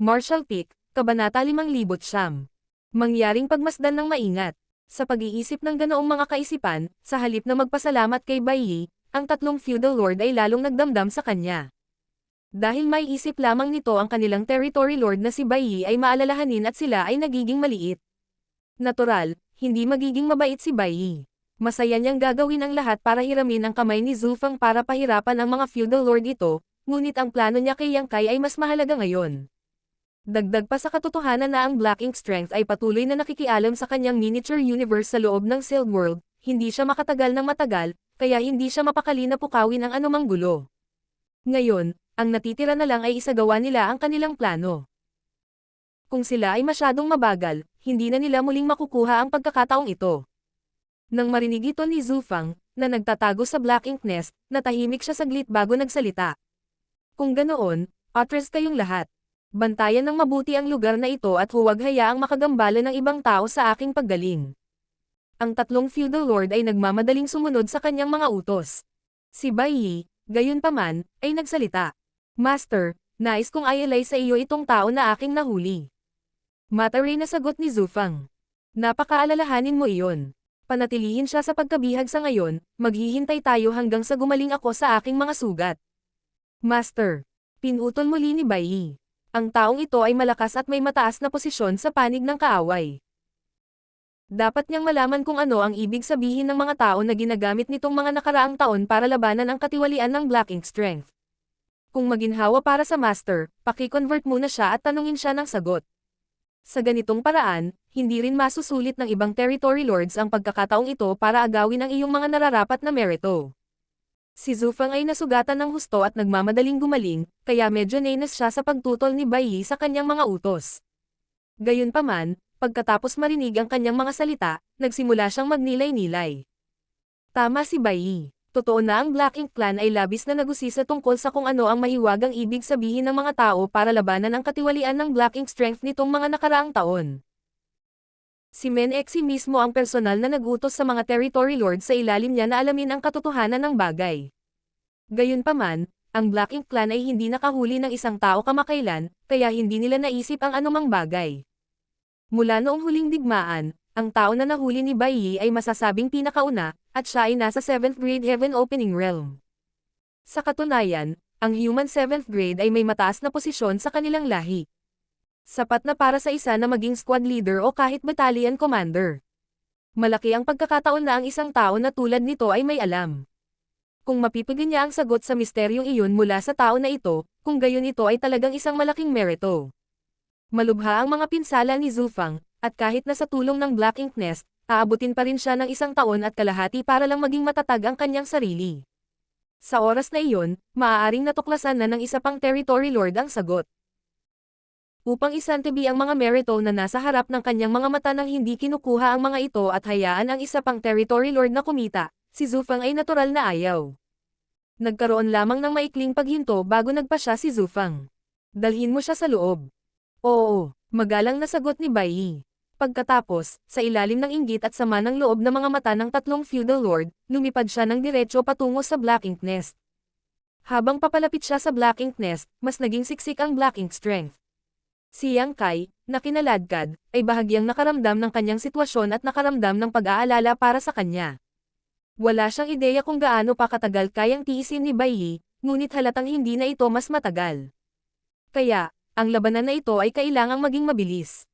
Marshall Peak, Kabanata 5,900. Mangyaring pagmasdan ng maingat. Sa pag-iisip ng ganoong mga kaisipan, sa halip na magpasalamat kay Bai Yi, ang tatlong feudal lord ay lalong nagdamdam sa kanya. Dahil may isip lamang nito ang kanilang territory lord na si Bai Yi ay maalalahanin at sila ay nagiging maliit. Natural, hindi magiging mabait si Bai Yi. Masaya niyang gagawin ang lahat para hiramin ang kamay ni Zhu Feng para pahirapan ang mga feudal lord ito, ngunit ang plano niya kay Yang Kai ay mas mahalaga ngayon. Dagdag pa sa katotohanan na ang Black Ink Strength ay patuloy na nakikialam sa kanyang miniature universe sa loob ng Sealed World, hindi siya makatagal ng matagal, kaya hindi siya mapakali na pukawin ang anumang gulo. Ngayon, ang natitira na lang ay isagawa nila ang kanilang plano. Kung sila ay masyadong mabagal, hindi na nila muling makukuha ang pagkakataong ito. Nang marinig ito ni Zhu Feng, na nagtatago sa Black Ink Nest, natahimik siya saglit bago nagsalita. Kung ganoon, atras kayong lahat. Bantayan ng mabuti ang lugar na ito at huwag hayaang makagambala ng ibang tao sa aking paggaling. Ang tatlong feudal lord ay nagmamadaling sumunod sa kanyang mga utos. Si Bai Yi, gayunpaman, ay nagsalita. Master, nais kong ialay sa iyo itong tao na aking nahuli. Mataray na sagot ni Zhu Feng. Napakaalalahanin mo iyon. Panatilihin siya sa pagkabihag sa ngayon, maghihintay tayo hanggang sa gumaling ako sa aking mga sugat. Master, pinutol muli ni Bai Yi. Ang taong ito ay malakas at may mataas na posisyon sa panig ng kaaway. Dapat niyang malaman kung ano ang ibig sabihin ng mga tao na ginagamit nitong mga nakaraang taon para labanan ang katiwalian ng Black Ink Strength. Kung maginhawa para sa Master, paki-convert muna siya at tanungin siya ng sagot. Sa ganitong paraan, hindi rin masusulit ng ibang territory lords ang pagkakataong ito para agawin ang iyong mga nararapat na merito. Si Zhu Feng ay nasugatan ng husto at nagmamadaling gumaling, kaya medyo nainis siya sa pagtutol ni Bai Yi sa kanyang mga utos. Gayunpaman, pagkatapos marinig ang kanyang mga salita, nagsimula siyang magnilay-nilay. Tama si Bai Yi. Totoo na ang Black Ink Clan ay labis na nagusisa tungkol sa kung ano ang mahiwagang ibig sabihin ng mga tao para labanan ang katiwalian ng Black Ink Strength nitong mga nakaraang taon. Si Men Exi mismo ang personal na nagutos sa mga territory lords sa ilalim niya na alamin ang katotohanan ng bagay. Gayunpaman, ang Black Ink Clan ay hindi nakahuli ng isang tao kamakailan, kaya hindi nila naisip ang anumang bagay. Mula noong huling digmaan, ang tao na nahuli ni Bai Yi ay masasabing pinakauna, at siya ay nasa 7th grade Heaven Opening Realm. Sa katunayan, ang human 7th grade ay may mataas na posisyon sa kanilang lahi. Sapat na para sa isa na maging squad leader o kahit battalion commander. Malaki ang pagkakataon na ang isang tao na tulad nito ay may alam. Kung mapipigyan niya ang sagot sa misteryong iyon mula sa tao na ito, kung gayon ito ay talagang isang malaking merito. Malubha ang mga pinsala ni Zhu Feng, at kahit na sa tulong ng Black Ink Nest, aabutin pa rin siya ng 1 taon at kalahati para lang maging matatag ang kanyang sarili. Sa oras na iyon, maaaring natuklasan na ng isa pang territory lord ang sagot. Upang isantabi ang mga merito na nasa harap ng kanyang mga mata nang hindi kinukuha ang mga ito at hayaan ang isa pang territory lord na kumita, si Zhu Feng ay natural na ayaw. Nagkaroon lamang ng maikling paghinto bago nagpasya si Zhu Feng. Dalhin mo siya sa loob. Oo, magalang na sagot ni Bai Yi. Pagkatapos, sa ilalim ng inggit at sama ng loob ng mga mata ng tatlong feudal lord, lumipad siya ng diretso patungo sa Black Ink Nest. Habang papalapit siya sa Black Ink Nest, mas naging siksik ang Black Ink Strength. Si Yang Kai, na kinaladkad, ay bahagyang nakaramdam ng kanyang sitwasyon at nakaramdam ng pag-aalala para sa kanya. Wala siyang ideya kung gaano pa katagal kayang tiisin ni Bai Yi, ngunit halatang hindi na ito mas matagal. Kaya, ang labanan na ito ay kailangang maging mabilis.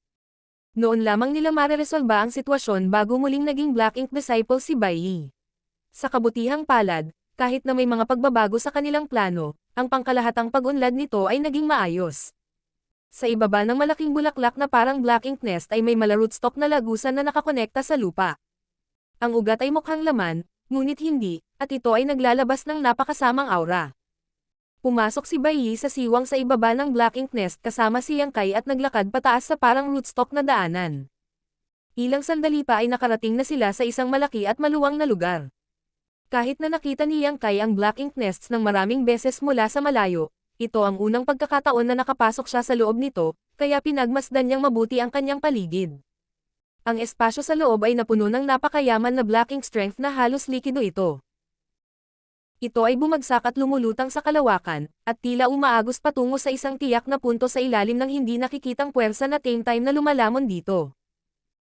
Noon lamang nila mareresolba ang sitwasyon bago muling naging Black Ink disciple si Bai Yi. Sa kabutihang palad, kahit na may mga pagbabago sa kanilang plano, ang pangkalahatang pag-unlad nito ay naging maayos. Sa ibaba ng malaking bulaklak na parang Black Ink Nest ay may mala-rootstock na lagusan na nakakonekta sa lupa. Ang ugat ay mukhang laman, ngunit hindi, at ito ay naglalabas ng napakasamang aura. Pumasok si Bai Yi sa siwang sa ibaba ng Black Ink Nest kasama si Yang Kai at naglakad pataas sa parang rootstock na daanan. Ilang sandali pa ay nakarating na sila sa isang malaki at maluwang na lugar. Kahit na nakita ni Yang Kai ang Black Ink Nests ng maraming beses mula sa malayo, ito ang unang pagkakataon na nakapasok siya sa loob nito, kaya pinagmasdan niyang mabuti ang kanyang paligid. Ang espasyo sa loob ay napuno ng napakayaman na Black Ink Strength na halos likido ito. Ito ay bumagsak at lumulutang sa kalawakan, at tila umaagos patungo sa isang tiyak na punto sa ilalim ng hindi nakikitang puwersa na time na lumalamon dito.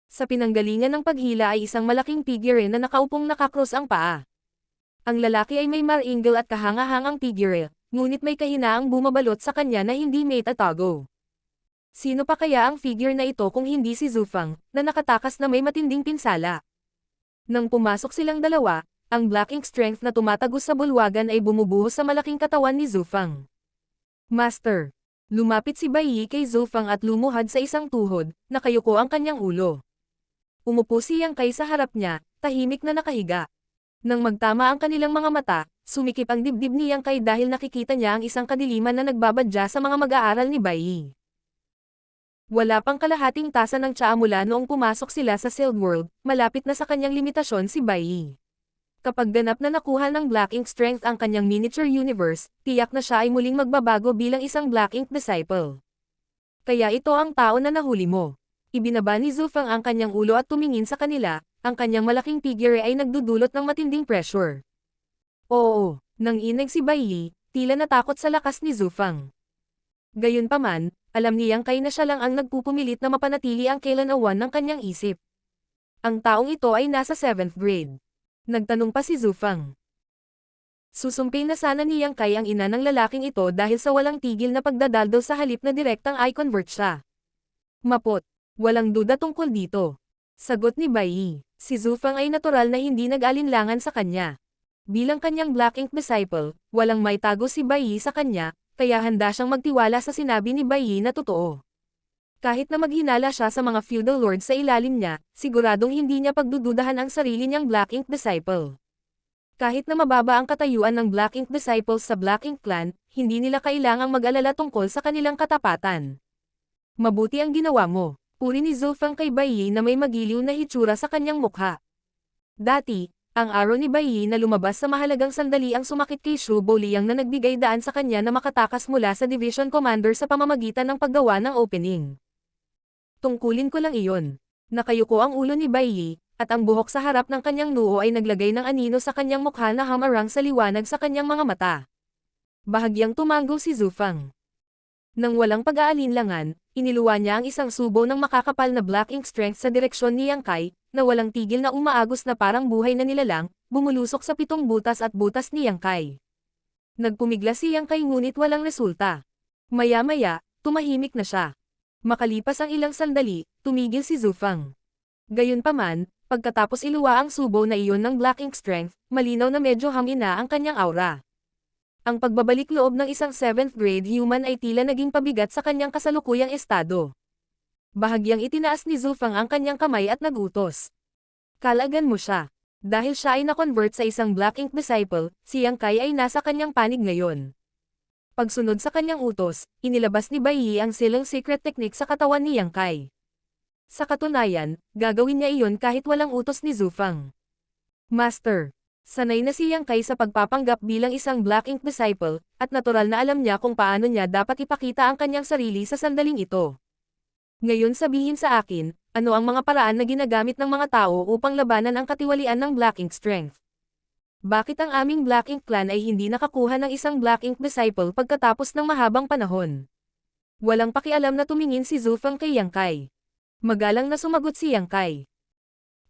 Sa pinanggalingan ng paghila ay isang malaking figure na nakaupong nakakross ang paa. Ang lalaki ay may maringal at kahanga-hangang figure, ngunit may kahinaang bumabalot sa kanya na hindi maitatago. Sino pa kaya ang figure na ito kung hindi si Zufang, na nakatakas na may matinding pinsala? Nang pumasok silang dalawa, ang black ink strength na tumatagos sa bulwagan ay bumubuhos sa malaking katawan ni Zufang. Master. Lumapit si Bai Yi kay Zufang at lumuhad sa isang tuhod, nakayuko ang kanyang ulo. Umupo si Yang Kai sa harap niya, tahimik na nakahiga. Nang magtama ang kanilang mga mata, sumikip ang dibdib ni Yang Kai dahil nakikita niya ang isang kadiliman na nagbabadya sa mga mag-aaral ni Bai Yi. Wala pang kalahating tasa ng tsaa mula noong pumasok sila sa Sealed World, malapit na sa kanyang limitasyon si Bai Yi. Kapag ganap na nakuha ng Black Ink Strength ang kanyang miniature universe, tiyak na siya ay muling magbabago bilang isang Black Ink disciple. Kaya ito ang tao na nahuli mo. Ibinaba ni Zufang ang kanyang ulo at tumingin sa kanila, ang kanyang malaking figure ay nagdudulot ng matinding pressure. Oo, nang inig si Bai Yi, tila natakot sa lakas ni Zufang. Gayunpaman, alam niyang kay na siya lang ang nagpupumilit na mapanatili ang kailanawan ng kanyang isip. Ang taong ito ay nasa 7th grade. Nagtanong pa si Zufang. Susumpin na sana ni Yang Kai ang ina ng lalaking ito dahil sa walang tigil na pagdadaldol sa halip na direktang i-convert siya. Mapot, walang duda tungkol dito. Sagot ni Bai Yi. Si Zufang ay natural na hindi nag-alinlangan sa kanya. Bilang kanyang Black Ink disciple, walang maitago si Bai Yi sa kanya, kaya handa siyang magtiwala sa sinabi ni Bai Yi na totoo. Kahit na maghinala siya sa mga feudal lords sa ilalim niya, siguradong hindi niya pagdududahan ang sarili niyang Black Ink disciple. Kahit na mababa ang katayuan ng Black Ink disciples sa Black Ink clan, hindi nila kailangang mag-alala tungkol sa kanilang katapatan. Mabuti ang ginawa mo, puri ni Zufang kay Bai Yi na may magiliw na hitsura sa kanyang mukha. Dati, ang araw ni Bai Yi na lumabas sa mahalagang sandali ang sumakit kay Shu Boliang na nagbigay daan sa kanya na makatakas mula sa Division Commander sa pamamagitan ng paggawa ng opening. Tungkulin ko lang iyon. Nakayuko ang ulo ni Bai Yi, at ang buhok sa harap ng kanyang noo ay naglagay ng anino sa kanyang mukha na hamarang sa liwanag sa kanyang mga mata. Bahagyang tumango si Zufang. Nang walang pag-aalinlangan, iniluwa niya ang isang subo ng makakapal na Black Ink Strength sa direksyon ni Yang Kai, na walang tigil na umaagos na parang buhay na nilalang, bumulusok sa 7 butas at butas ni Yang Kai. Nagpumigla si Yang Kai ngunit walang resulta. Maya-maya, tumahimik na siya. Makalipas ang ilang sandali, tumigil si Zufang. Gayunpaman, pagkatapos iluwa ang subo na iyon ng Black Ink Strength, malinaw na medyo hamina ang kanyang aura. Ang pagbabalik loob ng isang 7th grade human ay tila naging pabigat sa kanyang kasalukuyang estado. Bahagyang itinaas ni Zufang ang kanyang kamay at nagutos. Kalagan mo siya. Dahil siya ay na-convert sa isang Black Ink disciple, si Yang Kai ay nasa kanyang panig ngayon. Pagsunod sa kanyang utos, inilabas ni Bai Yi ang silang secret technique sa katawan ni Yang Kai. Sa katunayan, gagawin niya iyon kahit walang utos ni Zufang. Master. Sanay na si Yang Kai sa pagpapanggap bilang isang Black Ink disciple, at natural na alam niya kung paano niya dapat ipakita ang kanyang sarili sa sandaling ito. Ngayon sabihin sa akin, ano ang mga paraan na ginagamit ng mga tao upang labanan ang katiwalian ng Black Ink Strength? Bakit ang aming Black Ink clan ay hindi nakakuha ng isang Black Ink disciple pagkatapos ng mahabang panahon? Walang pakialam na tumingin si Zufang kay Yang Kai. Magalang na sumagot si Yang Kai.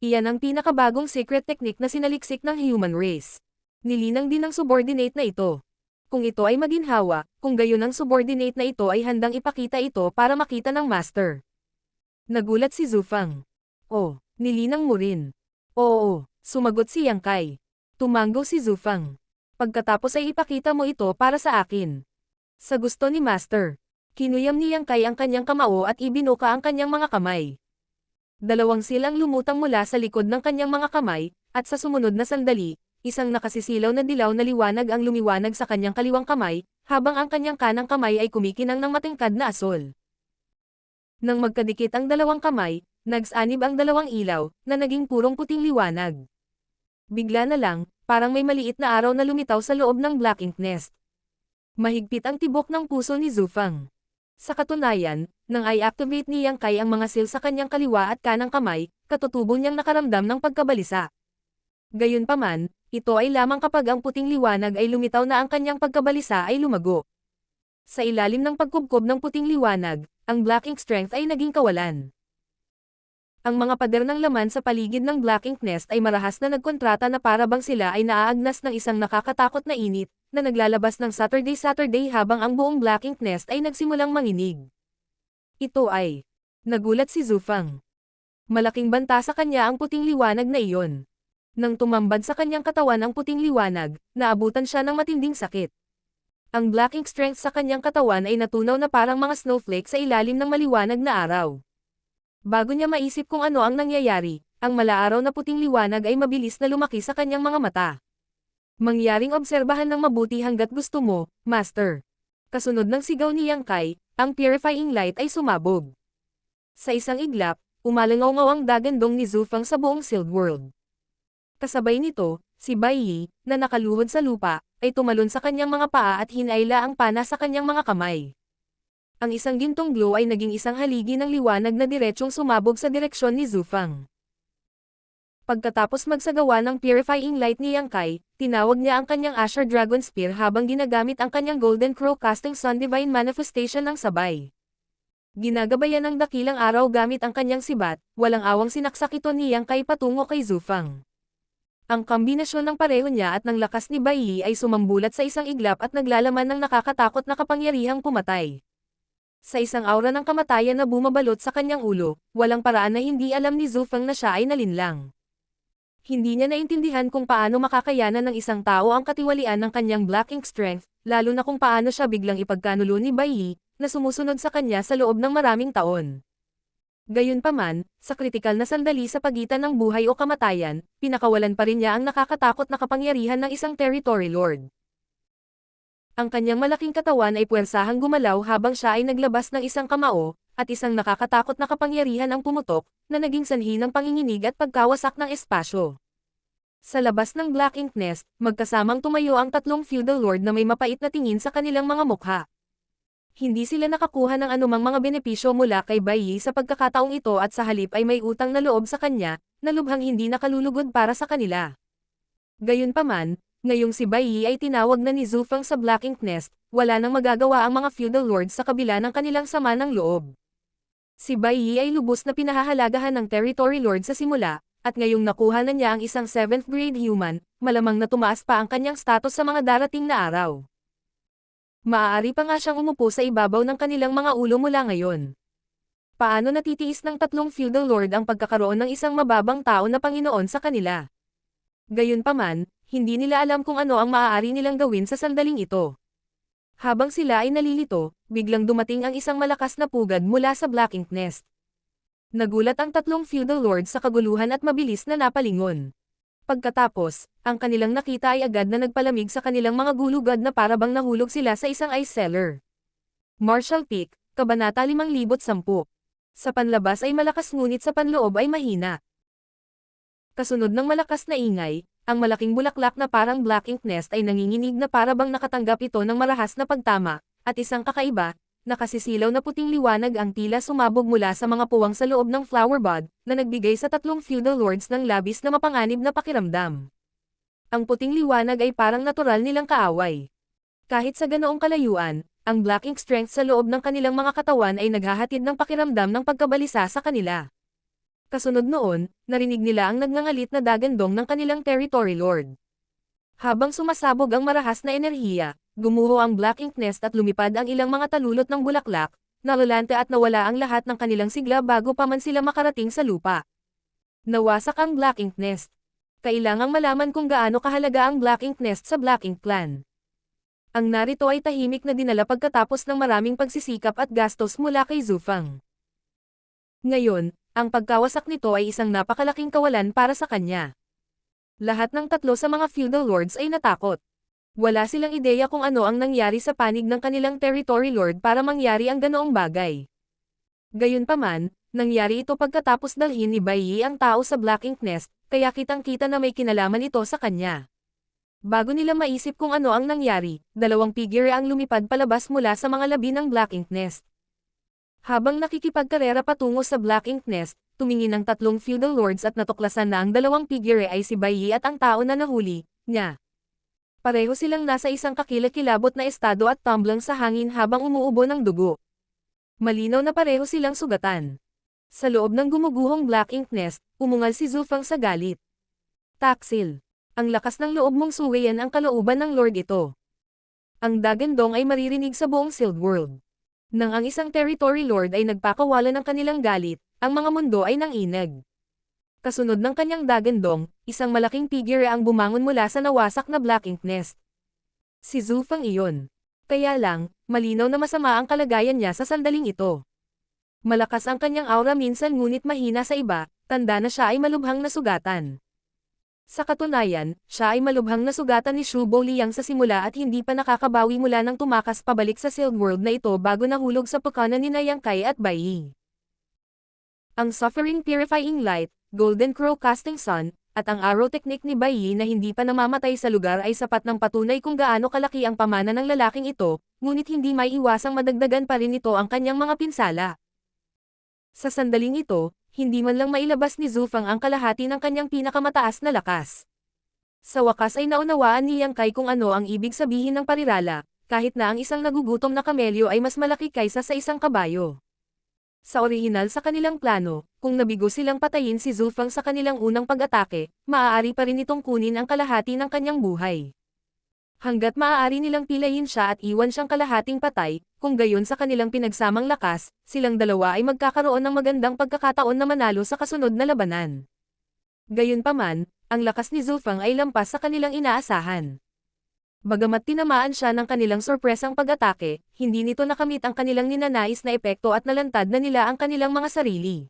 Iyan ang pinakabagong secret technique na sinaliksik ng human race. Nilinang din ng subordinate na ito. Kung ito ay maginhawa, kung gayon ang subordinate na ito ay handang ipakita ito para makita ng master. Nagulat si Zufang. Oh, nilinang mo rin. Oo, sumagot si Yang Kai. Tumango si Zufang. Pagkatapos ay ipakita mo ito para sa akin. Sa gusto ni master. Kinuyam ni Yang Kai ang kanyang kamao at ibinuka ang kanyang mga kamay. Dalawang silang lumutang mula sa likod ng kanyang mga kamay, at sa sumunod na sandali, isang nakasisilaw na dilaw na liwanag ang lumiwanag sa kanyang kaliwang kamay, habang ang kanyang kanang kamay ay kumikinang ng matingkad na asol. Nang magkadikit ang dalawang kamay, nagsanib ang dalawang ilaw, na naging purong puting liwanag. Bigla na lang, parang may maliit na araw na lumitaw sa loob ng Black Ink Nest. Mahigpit ang tibok ng puso ni Zufang. Sa katunayan, nang i-activate ni Yang Kai ang mga sil sa kanyang kaliwa at kanang kamay, katutubo niyang nakaramdam ng pagkabalisa. Gayunpaman, Ito ay lamang kapag ang puting liwanag ay lumitaw na ang kanyang pagkabalisa ay lumago. Sa ilalim ng pagkubkob ng puting liwanag, ang black ink strength ay naging kawalan. Ang mga pader ng laman sa paligid ng black ink nest ay marahas na nagkontrata na para bang sila ay naaagnas ng isang nakakatakot na init, na naglalabas ng Saturday habang ang buong black ink nest ay nagsimulang manginig. Ito ay. Nagulat si Zufang. Malaking banta sa kanya ang puting liwanag na iyon. Nang tumambad sa kanyang katawan ang puting liwanag, naabutan siya ng matinding sakit. Ang black ink strength sa kanyang katawan ay natunaw na parang mga snowflake sa ilalim ng maliwanag na araw. Bago niya maisip kung ano ang nangyayari, ang malaaraw na puting liwanag ay mabilis na lumaki sa kanyang mga mata. Mangyaring obserbahan ng mabuti hanggat gusto mo, Master. Kasunod ng sigaw ni Yang Kai, ang purifying light ay sumabog. Sa isang iglap, umalangaw ang dagandong ni Zufang sa buong Sealed World. Kasabay nito, si Bai Yi, na nakaluhod sa lupa, ay tumalon sa kanyang mga paa at hinayla ang pana sa kanyang mga kamay. Ang isang gintong glow ay naging isang haligi ng liwanag na diretsyong sumabog sa direksyon ni Zufang. Pagkatapos magsagawa ng purifying light ni Yang Kai, tinawag niya ang kanyang Asher Dragon Spear habang ginagamit ang kanyang Golden Crow Casting Sun Divine Manifestation ng sabay. Ginagabayan ng dakilang araw gamit ang kanyang sibat, walang awang sinaksak ito ni Yang Kai patungo kay Zufang. Ang kombinasyon ng pareho niya at ng lakas ni Bai Yi ay sumambulat sa isang iglap at naglalaman ng nakakatakot na kapangyarihang pumatay. Sa isang aura ng kamatayan na bumabalot sa kanyang ulo, walang paraan na hindi alam ni Zufang na siya ay nalinlang. Hindi niya naintindihan kung paano makakayanan ng isang tao ang katiwalian ng kanyang black ink strength, lalo na kung paano siya biglang ipagkanulo ni Bai Yi, na sumusunod sa kanya sa loob ng maraming taon. Gayunpaman, sa kritikal na sandali sa pagitan ng buhay o kamatayan, pinakawalan pa rin niya ang nakakatakot na kapangyarihan ng isang territory lord. Ang kanyang malaking katawan ay puwersahang gumalaw habang siya ay naglabas ng isang kamao, at isang nakakatakot na kapangyarihan ang pumutok, na naging sanhi ng panginginig at pagkawasak ng espasyo. Sa labas ng Black Ink Nest, magkasamang tumayo ang tatlong feudal lord na may mapait na tingin sa kanilang mga mukha. Hindi sila nakakuha ng anumang mga benepisyo mula kay Bai Yi sa pagkakataong ito at sa halip ay may utang na loob sa kanya, na lubhang hindi nakalulugod para sa kanila. Gayunpaman, ngayong si Bai Yi ay tinawag na ni Zufang sa Black Ink Nest, wala nang magagawa ang mga feudal lords sa kabila ng kanilang sama ng loob. Si Bai Yi ay lubos na pinahahalagahan ng territory lord sa simula, at ngayong nakuha na niya ang isang 7th grade human, malamang na tumaas pa ang kanyang status sa mga darating na araw. Maaari pa nga siyang umupo sa ibabaw ng kanilang mga ulo mula ngayon. Paano natitiis ng tatlong feudal lord ang pagkakaroon ng isang mababang tao na Panginoon sa kanila? Gayunpaman, hindi nila alam kung ano ang maaari nilang gawin sa sandaling ito. Habang sila ay nalilito, biglang dumating ang isang malakas na pugad mula sa Black Ink Nest. Nagulat ang tatlong feudal lords sa kaguluhan at mabilis na napalingon. Pagkatapos, ang kanilang nakita ay agad na nagpalamig sa kanilang mga gulugad na parabang nahulog sila sa isang ice cellar. Martial Peak, Kabanata 5010. Sa panlabas ay malakas ngunit sa panloob ay mahina. Kasunod ng malakas na ingay, ang malaking bulaklak na parang Black Ink Nest ay nanginginig na parabang nakatanggap ito ng marahas na pagtama, at isang kakaiba, nakasisilaw na puting liwanag ang tila sumabog mula sa mga puwang sa loob ng flower bud, na nagbigay sa tatlong feudal lords ng labis na mapanganib na pakiramdam. Ang puting liwanag ay parang natural nilang kaaway. Kahit sa ganoong kalayuan, ang Black Ink strength sa loob ng kanilang mga katawan ay naghahatid ng pakiramdam ng pagkabalisa sa kanila. Kasunod noon, narinig nila ang nagngangalit na dagandong ng kanilang territory lord. Habang sumasabog ang marahas na enerhiya, gumuho ang Black Ink Nest at lumipad ang ilang mga talulot ng bulaklak, nalulante at nawala ang lahat ng kanilang sigla bago pa man sila makarating sa lupa. Nawasak ang Black Ink Nest. Kailangang malaman kung gaano kahalaga ang Black Ink Nest sa Black Ink Clan. Ang narito ay tahimik na dinala pagkatapos ng maraming pagsisikap at gastos mula kay Zufang. Ngayon, ang pagkawasak nito ay isang napakalaking kawalan para sa kanya. Lahat ng tatlo sa mga feudal lords ay natakot. Wala silang ideya kung ano ang nangyari sa panig ng kanilang territory lord para mangyari ang ganoong bagay. Gayunpaman, nangyari ito pagkatapos dalhin ni Bai Yi ang tao sa Black Ink Nest, kaya kitang-kita na may kinalaman ito sa kanya. Bago nila maisip kung ano ang nangyari, dalawang figure ang lumipad palabas mula sa mga labi ng Black Ink Nest. Habang nakikipagkarera patungo sa Black Ink Nest, tumingin ang tatlong feudal lords at natuklasan na ang dalawang figure ay si Bai Yi at ang tao na nahuli, niya. Pareho silang nasa isang kakilakilabot na estado at tumblang sa hangin habang umuubo ng dugo. Malinaw na pareho silang sugatan. Sa loob ng gumuguhong black ink nest, umungal si Zufang sa galit. Taksil. Ang lakas ng loob mong suwayan ang kalooban ng Lord ito. Ang Dagandong ay maririnig sa buong Sealed World. Nang ang isang Territory Lord ay nagpakawala ng kanilang galit, ang mga mundo ay nanginag. Kasunod ng kanyang Dagandong, isang malaking figure ang bumangon mula sa nawasak na black ink nest. Si Zufang iyon. Kaya lang, malinaw na masama ang kalagayan niya sa sandaling ito. Malakas ang kanyang aura minsan ngunit mahina sa iba, tanda na siya ay malubhang nasugatan. Sa katunayan, siya ay malubhang nasugatan ni Shu Liang sa simula at hindi pa nakakabawi mula nang tumakas pabalik sa Sealed World na ito bago nahulog sa pagkanan ni Yang Kai at Bai Yi. Ang Suffering Purifying Light, Golden Crow Casting Sun, at ang arrow technique ni Bai Yi na hindi pa namamatay sa lugar ay sapat ng patunay kung gaano kalaki ang pamana ng lalaking ito, ngunit hindi may iwasang madagdagan pa rin ito ang kanyang mga pinsala. Sa sandaling ito, hindi man lang mailabas ni Zufang ang kalahati ng kanyang pinakamataas na lakas. Sa wakas ay naunawaan ni Yang Kai kung ano ang ibig sabihin ng parirala, kahit na ang isang nagugutom na kamelyo ay mas malaki kaysa sa isang kabayo. Sa orihinal sa kanilang plano, kung nabigo silang patayin si Zufang sa kanilang unang pag-atake, maaari pa rin itong kunin ang kalahati ng kanyang buhay. Hanggat maaari nilang pilayin siya at iwan siyang kalahating patay, kung gayon sa kanilang pinagsamang lakas, silang dalawa ay magkakaroon ng magandang pagkakataon na manalo sa kasunod na labanan. Gayunpaman, ang lakas ni Zufang ay lampas sa kanilang inaasahan. Bagamat tinamaan siya ng kanilang sorpresang pag-atake, hindi nito nakamit ang kanilang ninanais na epekto at nalantad na nila ang kanilang mga sarili.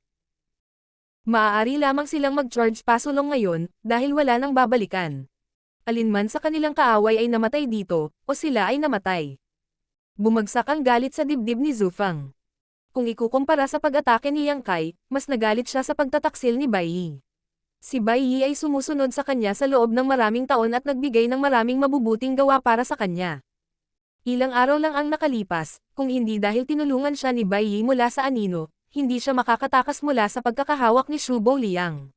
Maaari lamang silang mag-charge pasulong ngayon, dahil wala nang babalikan. Alinman sa kanilang kaaway ay namatay dito, o sila ay namatay. Bumagsak ang galit sa dibdib ni Zufang. Kung ikukumpara sa pag-atake ni Yang Kai, mas nagalit siya sa pagtataksil ni Bai Yi. Si Bai Yi ay sumusunod sa kanya sa loob ng maraming taon at nagbigay ng maraming mabubuting gawa para sa kanya. Ilang araw lang ang nakalipas, kung hindi dahil tinulungan siya ni Bai Yi mula sa anino, hindi siya makakatakas mula sa pagkakahawak ni Shu Liang.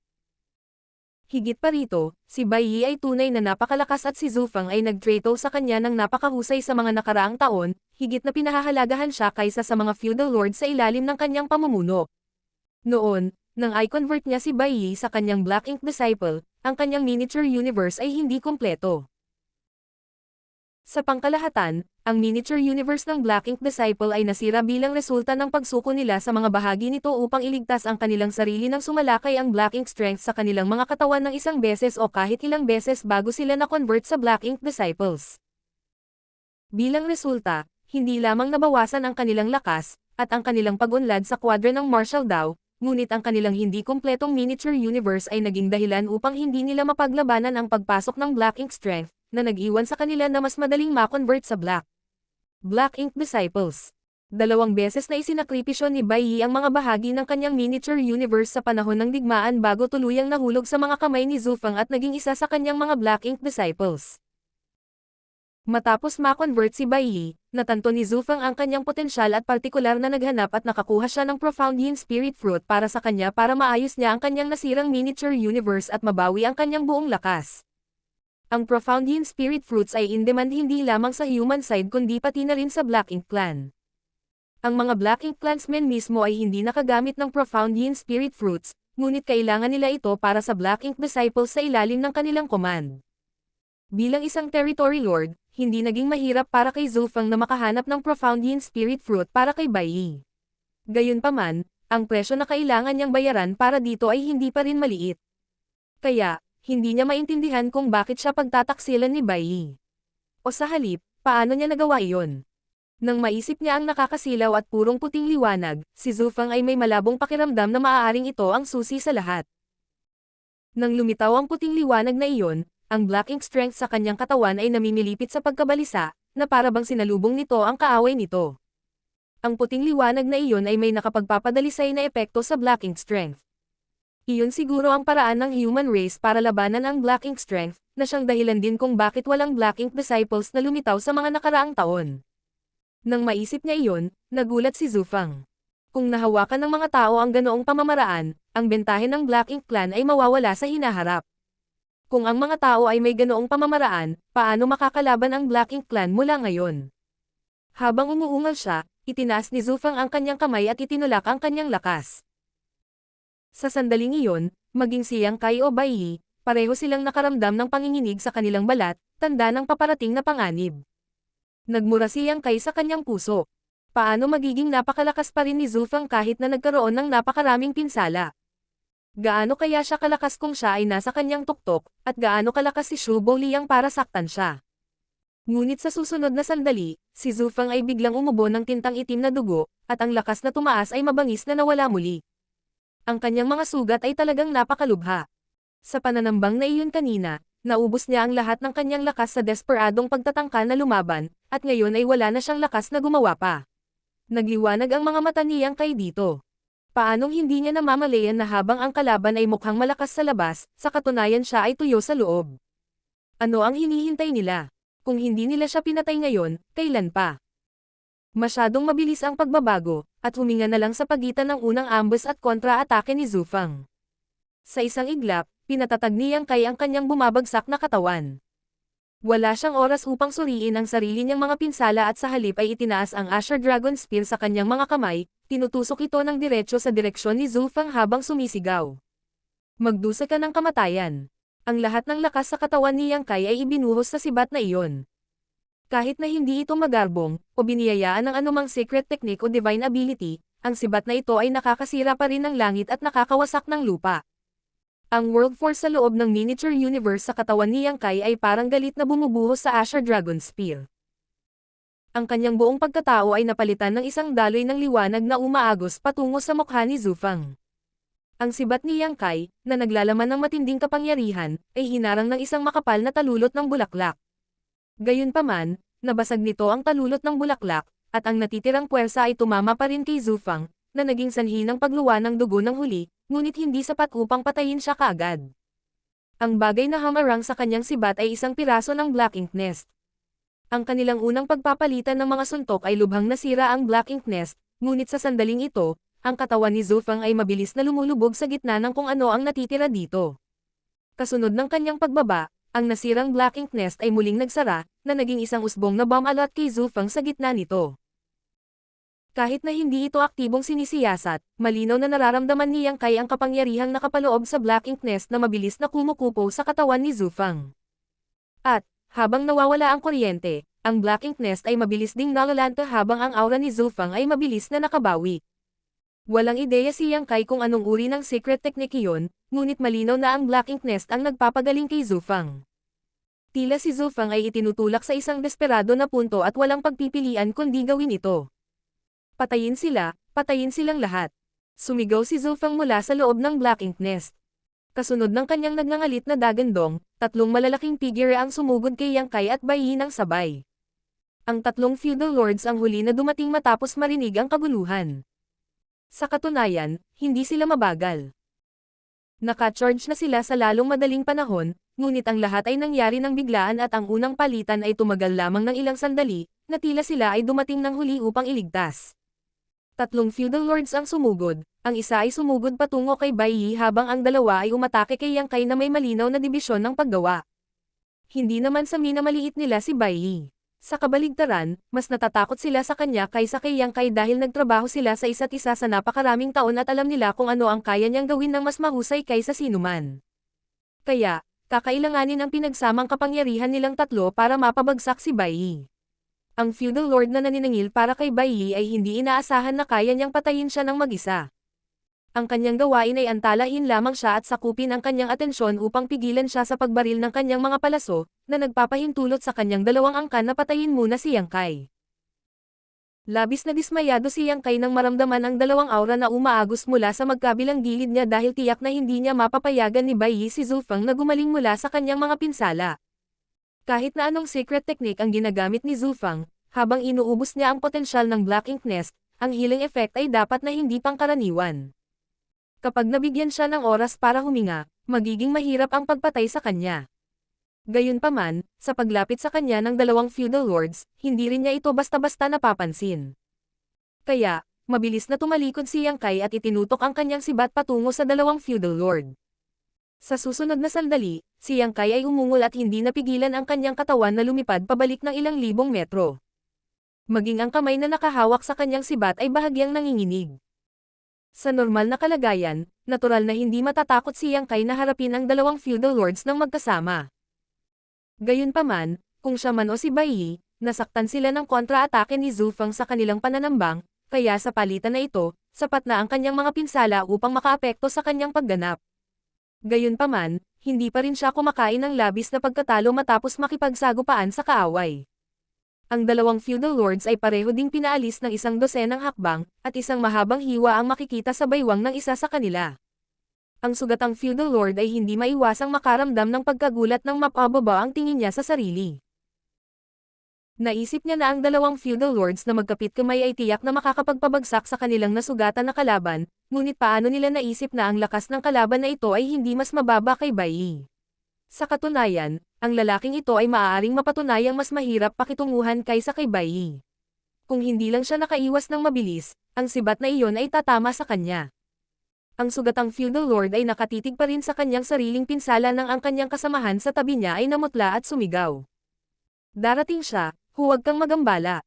Higit pa rito, si Bai Yi ay tunay na napakalakas at si Zufang ay nagtrato sa kanya ng napakahusay sa mga nakaraang taon, higit na pinahahalagahan siya kaysa sa mga feudal lords sa ilalim ng kanyang pamumuno. Noon, nang i-convert niya si Bai Yi sa kanyang Black Ink Disciple, ang kanyang miniature universe ay hindi kumpleto. Sa pangkalahatan, ang miniature universe ng Black Ink Disciple ay nasira bilang resulta ng pagsuko nila sa mga bahagi nito upang iligtas ang kanilang sarili nang sumalakay ang Black Ink Strength sa kanilang mga katawan ng isang beses o kahit ilang beses bago sila na-convert sa Black Ink Disciples. Bilang resulta, hindi lamang nabawasan ang kanilang lakas, at ang kanilang pag-unlad sa kwadra ng Martial Dao, ngunit ang kanilang hindi kumpletong miniature universe ay naging dahilan upang hindi nila mapaglabanan ang pagpasok ng Black Ink Strength, na nag-iwan sa kanila na mas madaling ma-convert sa Black Ink Disciples. 2 beses na isinakripisyo ni Bai Yi ang mga bahagi ng kanyang miniature universe sa panahon ng digmaan bago tuluyang nahulog sa mga kamay ni Zufang at naging isa sa kanyang mga Black Ink Disciples. Matapos ma-convert si Bai Yi, natanto ni Zufang ang kanyang potensyal at partikular na naghanap at nakakuha siya ng Profound Yin Spirit Fruit para sa kanya para maayos niya ang kanyang nasirang miniature universe at mabawi ang kanyang buong lakas. Ang Profound Yin Spirit Fruits ay in-demand hindi lamang sa human side kundi pati na rin sa Black Ink Clan. Ang mga Black Ink Clansmen mismo ay hindi nakagamit ng Profound Yin Spirit Fruits, ngunit kailangan nila ito para sa Black Ink Disciples sa ilalim ng kanilang command. Bilang isang Territory Lord, hindi naging mahirap para kay Zufang na makahanap ng Profound Yin Spirit Fruit para kay Bai Yi. Gayunpaman, ang presyo na kailangan niyang bayaran para dito ay hindi pa rin maliit. Kaya, hindi niya maintindihan kung bakit siya pagtataksilan ni Bai Yi. O sa halip, paano niya nagawa iyon? Nang maisip niya ang nakakasilaw at purong puting liwanag, si Zufang ay may malabong pakiramdam na maaaring ito ang susi sa lahat. Nang lumitaw ang puting liwanag na iyon, ang Black Ink Strength sa kanyang katawan ay namimilipit sa pagkabalisa, na para bang sinalubong nito ang kaaway nito. Ang puting liwanag na iyon ay may nakapagpapadalisay na epekto sa Black Ink Strength. Iyon siguro ang paraan ng human race para labanan ang Black Ink Strength, na siyang dahilan din kung bakit walang Black Ink Disciples na lumitaw sa mga nakaraang taon. Nang maisip niya iyon, nagulat si Zufang. Kung nahawakan ng mga tao ang ganoong pamamaraan, ang bentahe ng Black Ink Clan ay mawawala sa hinaharap. Kung ang mga tao ay may ganoong pamamaraan, paano makakalaban ang Black Ink Clan mula ngayon? Habang umuungal siya, itinaas ni Zufang ang kanyang kamay at itinulak ang kanyang lakas. Sa sandaling iyon, maging si Yang Kai o Bai Yi, pareho silang nakaramdam ng panginginig sa kanilang balat, tanda ng paparating na panganib. Nagmura si Yang Kai sa kanyang puso. Paano magiging napakalakas pa rin ni Zufang kahit na nagkaroon ng napakaraming pinsala? Gaano kaya siya kalakas kung siya ay nasa kanyang tuktok, at gaano kalakas si Shu Boliang para saktan siya? Ngunit sa susunod na sandali, si Zufang ay biglang umubo ng tintang itim na dugo, at ang lakas na tumaas ay mabangis na nawala muli. Ang kanyang mga sugat ay talagang napakalubha. Sa pananambang na iyon kanina, naubos niya ang lahat ng kanyang lakas sa desperadong pagtatangka na lumaban, at ngayon ay wala na siyang lakas na gumawa pa. Nagliwanag ang mga mata ni Yang Kai dito. Paanong hindi niya namamalayan na habang ang kalaban ay mukhang malakas sa labas, sa katunayan siya ay tuyo sa loob? Ano ang hinihintay nila? Kung hindi nila siya pinatay ngayon, kailan pa? Masyadong mabilis ang pagbabago, at huminga na lang sa pagitan ng unang ambush at kontra-atake ni Zufang. Sa isang iglap, pinatatag ni Yang Kai ang kanyang bumabagsak na katawan. Wala siyang oras upang suriin ang sarili niyang mga pinsala at sa halip ay itinaas ang Asher Dragon Spear sa kanyang mga kamay, tinutusok ito ng diretsyo sa direksyon ni Zufang habang sumisigaw. Magdusa ka ng kamatayan. Ang lahat ng lakas sa katawan ni Yang Kai ay ibinuhos sa sibat na iyon. Kahit na hindi ito magarbong, o biniyayaan ng anumang secret technique o divine ability, ang sibat na ito ay nakakasira pa rin ng langit at nakakawasak ng lupa. Ang World Force sa loob ng miniature universe sa katawan ni Yang Kai ay parang galit na bumubuhos sa Asher Dragon Spear. Ang kanyang buong pagkatao ay napalitan ng isang daloy ng liwanag na umaagos patungo sa mukha ni Zufang. Ang sibat ni Yang Kai, na naglalaman ng matinding kapangyarihan, ay hinarang ng isang makapal na talulot ng bulaklak. Gayunpaman, nabasag nito ang talulot ng bulaklak, at ang natitirang puwersa ay tumama pa rin kay Zufang, na naging sanhi ng pagluwa ng dugo ng huli, ngunit hindi sapat upang patayin siya kaagad. Ang bagay na hamarang sa kanyang sibat ay isang piraso ng Black Ink Nest. Ang kanilang unang pagpapalitan ng mga suntok ay lubhang nasira ang Black Ink Nest, ngunit sa sandaling ito, ang katawan ni Zufang ay mabilis na lumulubog sa gitna ng kung ano ang natitira dito. Kasunod ng kanyang pagbaba, ang nasirang Black Ink Nest ay muling nagsara, na naging isang usbong na bomb alot kay Zufang sa gitna nito. Kahit na hindi ito aktibong sinisiyasat, malinaw na nararamdaman ni Yang Kai ang kapangyarihang nakapaloob sa Black Ink Nest na mabilis na kumukupo sa katawan ni Zufang. At, habang nawawala ang kuryente, ang Black Ink Nest ay mabilis ding nalalanta habang ang aura ni Zufang ay mabilis na nakabawi. Walang ideya si Yang Kai kung anong uri ng secret technique iyon, ngunit malinaw na ang Black Ink Nest ang nagpapagaling kay Zufang. Tila si Zufang ay itinutulak sa isang desperado na punto at walang pagpipilian kundi gawin ito. Patayin silang lahat. Sumigaw si Zufang mula sa loob ng Black Ink Nest. Kasunod ng kanyang nagngangalit na dagandong, tatlong malalaking figure ang sumugod kay Yang Kai at Bai Yi ng sabay. Ang tatlong feudal lords ang huli na dumating matapos marinig ang kaguluhan. Sa katunayan, hindi sila mabagal. Naka-charge na sila sa lalong madaling panahon, ngunit ang lahat ay nangyari ng biglaan at ang unang palitan ay tumagal lamang ng ilang sandali, na tila sila ay dumating ng huli upang iligtas. Tatlong feudal lords ang sumugod, ang isa ay sumugod patungo kay Bai Yi habang ang dalawa ay umatake kay Yang Kai na may malinaw na dibisyon ng paggawa. Hindi naman sa minamaliit nila si Bai Yi. Sa kabaligtaran, mas natatakot sila sa kanya kaysa kay Yang Kai dahil nagtrabaho sila sa isa't isa sa napakaraming taon at alam nila kung ano ang kaya niyang gawin ng mas mahusay kaysa sinuman. Kaya, kakailanganin ang pinagsamang kapangyarihan nilang tatlo para mapabagsak si Bai Yi. Ang feudal lord na naniningil para kay Bai Yi ay hindi inaasahan na kaya niyang patayin siya ng mag-isa. Ang kanyang gawain ay antalahin lamang siya at sakupin ang kanyang atensyon upang pigilan siya sa pagbaril ng kanyang mga palaso, na nagpapahintulot sa kanyang dalawang angkan na patayin muna si Yang Kai. Labis na dismayado si Yang Kai nang maramdaman ang dalawang aura na umaagos mula sa magkabilang gilid niya dahil tiyak na hindi niya mapapayagan ni Bai Yi si Zufang na gumaling mula sa kanyang mga pinsala. Kahit na anong secret technique ang ginagamit ni Zufang, habang inuubos niya ang potensyal ng Black Ink Nest, ang healing effect ay dapat na hindi pangkaraniwan. Kapag nabigyan siya ng oras para huminga, magiging mahirap ang pagpatay sa kanya. Gayunpaman, sa paglapit sa kanya ng dalawang feudal lords, hindi rin niya ito basta-basta napapansin. Kaya, mabilis na tumalikod si Yang Kai at itinutok ang kanyang sibat patungo sa dalawang feudal lord. Sa susunod na sandali, si Yang Kai ay umungol at hindi napigilan ang kanyang katawan na lumipad pabalik ng ilang libong metro. Maging ang kamay na nakahawak sa kanyang sibat ay bahagyang nanginginig. Sa normal na kalagayan, natural na hindi matatakot si Yang Kai na harapin ang dalawang feudal lords ng magkasama. Gayunpaman, kung siya man o si Bai Yi, nasaktan sila ng kontra-atake ni Zhu Feng sa kanilang pananambang, kaya sa palitan na ito, sapat na ang kanyang mga pinsala upang makaapekto sa kanyang pagganap. Gayunpaman, hindi pa rin siya kumakain ng labis na pagkatalo matapos makipagsagupaan sa kaaway. Ang dalawang feudal lords ay pareho ding pinaalis ng isang dosenang hakbang, at isang mahabang hiwa ang makikita sa baywang ng isa sa kanila. Ang sugatang feudal lord ay hindi maiwasang makaramdam ng pagkagulat nang mapababa ang tingin niya sa sarili. Naisip niya na ang dalawang feudal lords na magkapit kamay ay tiyak na makakapagpabagsak sa kanilang nasugatan na kalaban, ngunit paano nila naisip na ang lakas ng kalaban na ito ay hindi mas mababa kay Bai Yi. Sa katunayan, ang lalaking ito ay maaaring mapatunayang mas mahirap pakitunguhan kaysa kay Bai Yi. Kung hindi lang siya nakaiwas ng mabilis, ang sibat na iyon ay tatama sa kanya. Ang sugatang feudal lord ay nakatitig pa rin sa kanyang sariling pinsala nang ang kanyang kasamahan sa tabi niya ay namutla at sumigaw. Darating siya, huwag kang magambala.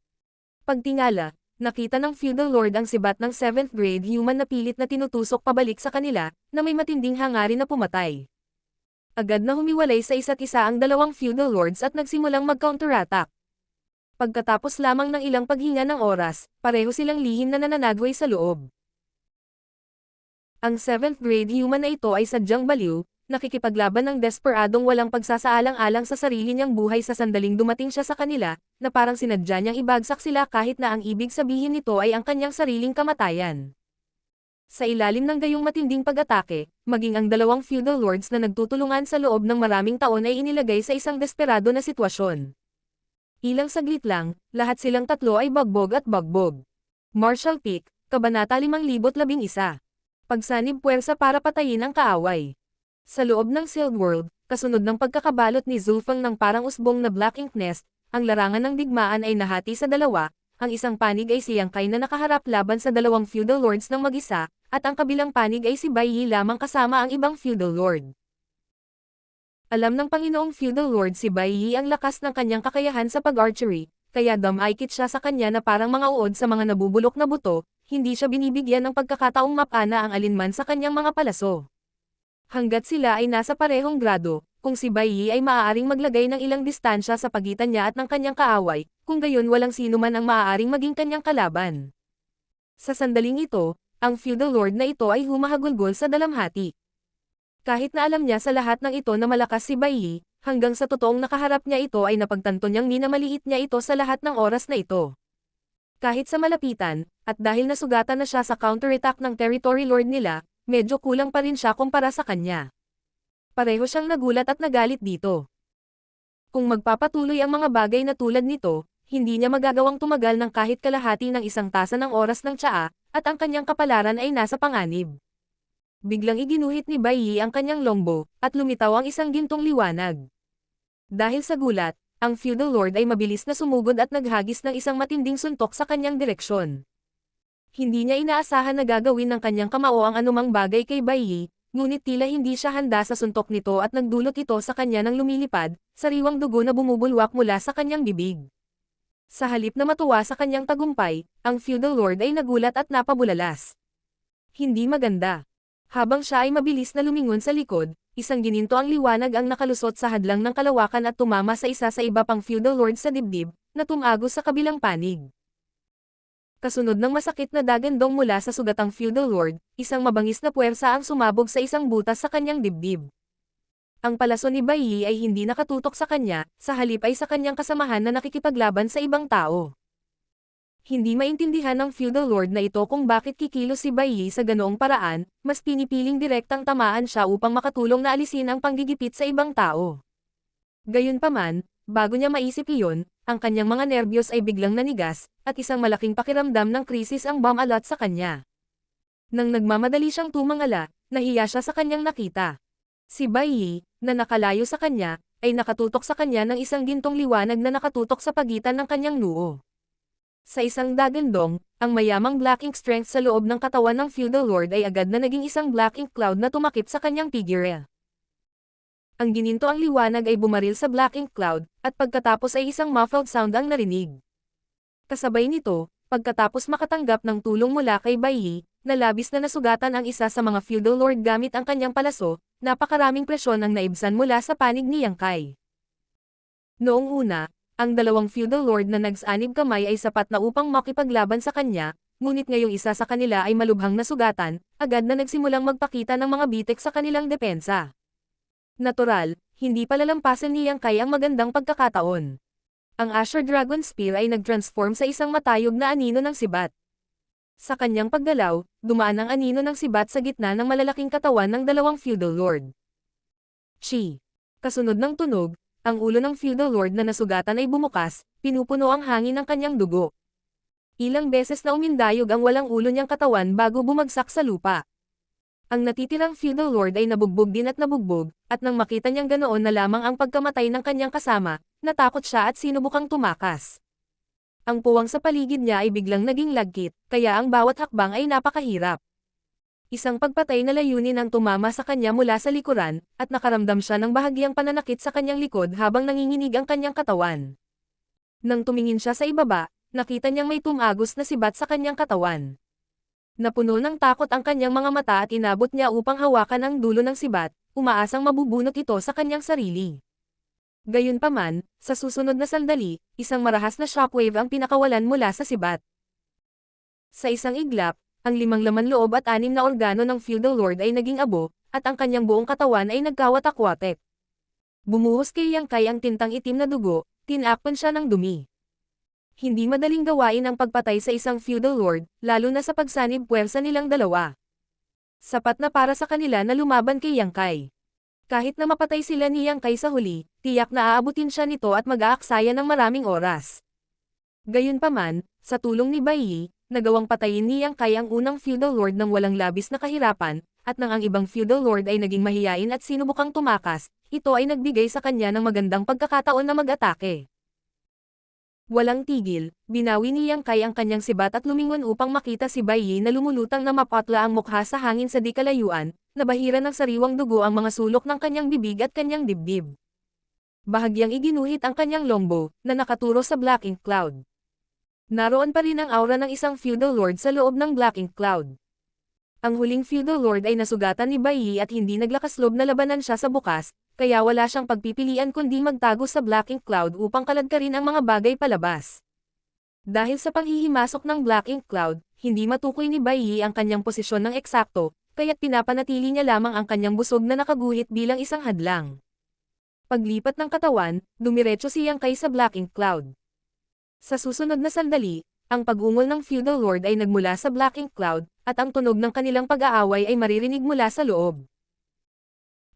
Pagtingala, nakita ng feudal lord ang sibat ng 7th grade human na pilit na tinutusok pabalik sa kanila, na may matinding hangarin na pumatay. Agad na humiwalay sa isa't isa ang dalawang feudal lords at nagsimulang mag-counterattack. Pagkatapos lamang ng ilang paghinga ng oras, pareho silang lihim na nananagway sa loob. Ang 7th grade human na ito ay sadyang baliw, nakikipaglaban ng desperadong walang pagsasaalang-alang sa sarili niyang buhay sa sandaling dumating siya sa kanila, na parang sinadya niyang ibagsak sila kahit na ang ibig sabihin nito ay ang kanyang sariling kamatayan. Sa ilalim ng gayong matinding pag-atake, maging ang dalawang feudal lords na nagtutulungan sa loob ng maraming taon ay inilagay sa isang desperado na sitwasyon. Ilang saglit lang, lahat silang tatlo ay bagbog at bagbog. Martial Peak, Kabanata 5011. Pagsanib puwersa para patayin ang kaaway. Sa loob ng Sealed World, kasunod ng pagkakabalot ni Zhu Feng ng parang usbong na Black Ink Nest, ang larangan ng digmaan ay nahati sa dalawa, ang isang panig ay si Yang Kai na nakaharap laban sa dalawang feudal lords ng mag-isa, at ang kabilang panig ay si Bai Yi lamang kasama ang ibang feudal lord. Alam ng Panginoong feudal lord si Bai Yi ang lakas ng kanyang kakayahan sa pag-archery, kaya dumaikit siya sa kanya na parang mga uod sa mga nabubulok na buto, hindi siya binibigyan ng pagkakataong mapana ang alinman sa kanyang mga palaso. Hanggat sila ay nasa parehong grado, kung si Bai Yi ay maaaring maglagay ng ilang distansya sa pagitan niya at ng kanyang kaaway, kung gayon walang sino man ang maaaring maging kanyang kalaban. Sa sandaling ito, ang feudal lord na ito ay humahagulgol sa dalamhati. Kahit na alam niya sa lahat ng ito na malakas si Bai Yi, hanggang sa totoong nakaharap niya ito ay napagtanto niyang minamaliit niya ito sa lahat ng oras na ito. Kahit sa malapitan, at dahil nasugatan na siya sa counterattack ng territory lord nila, medyo kulang pa rin siya kumpara sa kanya. Pareho siyang nagulat at nagalit dito. Kung magpapatuloy ang mga bagay na tulad nito, hindi niya magagawang tumagal ng kahit kalahati ng isang tasa ng oras ng tsaa, at ang kanyang kapalaran ay nasa panganib. Biglang iginuhit ni Bai Yi ang kanyang longbow, at lumitaw ang isang gintong liwanag. Dahil sa gulat, ang feudal lord ay mabilis na sumugod at naghagis ng isang matinding suntok sa kanyang direksyon. Hindi niya inaasahan na gagawin ng kanyang kamao ang anumang bagay kay Bai Yi, ngunit tila hindi siya handa sa suntok nito at nagdulot ito sa kanya ng lumilipad, sariwang dugo na bumubulwak mula sa kanyang bibig. Sa halip na matuwa sa kanyang tagumpay, ang feudal lord ay nagulat at napabulalas. Hindi maganda. Habang siya ay mabilis na lumingon sa likod, isang gininto ang liwanag ang nakalusot sa hadlang ng kalawakan at tumama sa isa sa iba pang feudal lord sa dibdib, na tumagos sa kabilang panig. Kasunod ng masakit na dagandong mula sa sugatang feudal lord, isang mabangis na puwersa ang sumabog sa isang butas sa kanyang dibdib. Ang palaso ni Bai Yi ay hindi nakatutok sa kanya, sa halip ay sa kanyang kasamahan na nakikipaglaban sa ibang tao. Hindi maintindihan ng feudal lord na ito kung bakit kikilos si Bai Yi sa ganoong paraan, mas pinipiling direktang tamaan siya upang makatulong na alisin ang panggigipit sa ibang tao. Gayunpaman, bago niya maisip iyon, ang kanyang mga nerbiyos ay biglang nanigas, at isang malaking pakiramdam ng krisis ang bumalot sa kanya. Nang nagmamadali siyang tumangala, nahiya siya sa kanyang nakita. Si Bai Yi, na nakalayo sa kanya, ay nakatutok sa kanya ng isang gintong liwanag na nakatutok sa pagitan ng kanyang noo. Sa isang dagandong, ang mayamang black ink strength sa loob ng katawan ng feudal lord ay agad na naging isang black ink cloud na tumakip sa kanyang figure. Ang gininto ang liwanag ay bumaril sa black ink cloud, at pagkatapos ay isang muffled sound ang narinig. Kasabay nito, pagkatapos makatanggap ng tulong mula kay Bai Yi, na labis na nasugatan ang isa sa mga feudal lord gamit ang kanyang palaso, napakaraming presyon ang naibsan mula sa panig ni Yang Kai. Noong una, ang dalawang feudal lord na nagsanib kamay ay sapat na upang makipaglaban sa kanya, ngunit ngayong isa sa kanila ay malubhang nasugatan, agad na nagsimulang magpakita ng mga bitik sa kanilang depensa. Natural, hindi palalampasan ni Yang Kai ang magandang pagkakataon. Ang Azure Dragon Spear ay nag-transform sa isang matayog na anino ng sibat. Sa kanyang paggalaw, dumaan ang anino ng sibat sa gitna ng malalaking katawan ng dalawang feudal lord. Chi. Kasunod ng tunog, ang ulo ng feudal lord na nasugatan ay bumukas, pinupuno ang hangin ng kanyang dugo. Ilang beses na umindayog ang walang ulo niyang katawan bago bumagsak sa lupa. Ang natitirang feudal lord ay nabugbog din at nabugbog, at nang makita niyang ganoon na lamang ang pagkamatay ng kanyang kasama, natakot siya at sinubukang tumakas. Ang puwang sa paligid niya ay biglang naging lagkit, kaya ang bawat hakbang ay napakahirap. Isang pagpatay na layunin ang tumama sa kanya mula sa likuran, at nakaramdam siya ng bahagyang pananakit sa kanyang likod habang nanginginig ang kanyang katawan. Nang tumingin siya sa ibaba, nakita niyang may tumagos na sibat sa kanyang katawan. Napuno ng takot ang kanyang mga mata at inabot niya upang hawakan ang dulo ng sibat, umaasang mabubunot ito sa kanyang sarili. Gayunpaman, sa susunod na sandali, isang marahas na shockwave ang pinakawalan mula sa sibat. Sa isang iglap, ang 5 laman loob at 6 na organo ng feudal lord ay naging abo, at ang kanyang buong katawan ay nagkawatak-watek. Bumuhos kay Yang Kai ang tintang itim na dugo, tinakpan siya ng dumi. Hindi madaling gawain ang pagpatay sa isang feudal lord, lalo na sa pagsanib puwersa nilang dalawa. Sapat na para sa kanila na lumaban kay Yang Kai. Kahit na mapatay sila ni Yang Kai sa huli, tiyak na aabutin siya nito at mag-aaksaya ng maraming oras. Gayunpaman, sa tulong ni Bai Yi, nagawang patayin ni Yang Kai ang unang feudal lord ng walang labis na kahirapan, at nang ang ibang feudal lord ay naging mahiyain at sinubukang tumakas, ito ay nagbigay sa kanya ng magandang pagkakataon na mag-atake. Walang tigil, binawi ni Yang Kai ang kanyang sibat at lumingon upang makita si Bai Yi na lumulutang na mapatla ang mukha sa hangin sa di kalayuan, nabahira ng sariwang dugo ang mga sulok ng kanyang bibig at kanyang dibdib. Bahagyang iginuhit ang kanyang longbow, na nakaturo sa black ink cloud. Naroon pa rin ang aura ng isang feudal lord sa loob ng black ink cloud. Ang huling feudal lord ay nasugatan ni Bai Yi at hindi naglakas loob na labanan siya sa bukas, kaya wala siyang pagpipilian kundi magtago sa black ink cloud upang kaladkarin ang mga bagay palabas. Dahil sa panghihimasok ng black ink cloud, hindi matukoy ni Bai Yi ang kanyang posisyon ng eksakto, kaya't pinapanatili niya lamang ang kanyang busog na nakaguhit bilang isang hadlang. Paglipat ng katawan, dumiretso si Yang Kai sa black ink cloud. Sa susunod na sandali, ang pag-ungol ng feudal lord ay nagmula sa black ink cloud, at ang tunog ng kanilang pag-aaway ay maririnig mula sa loob.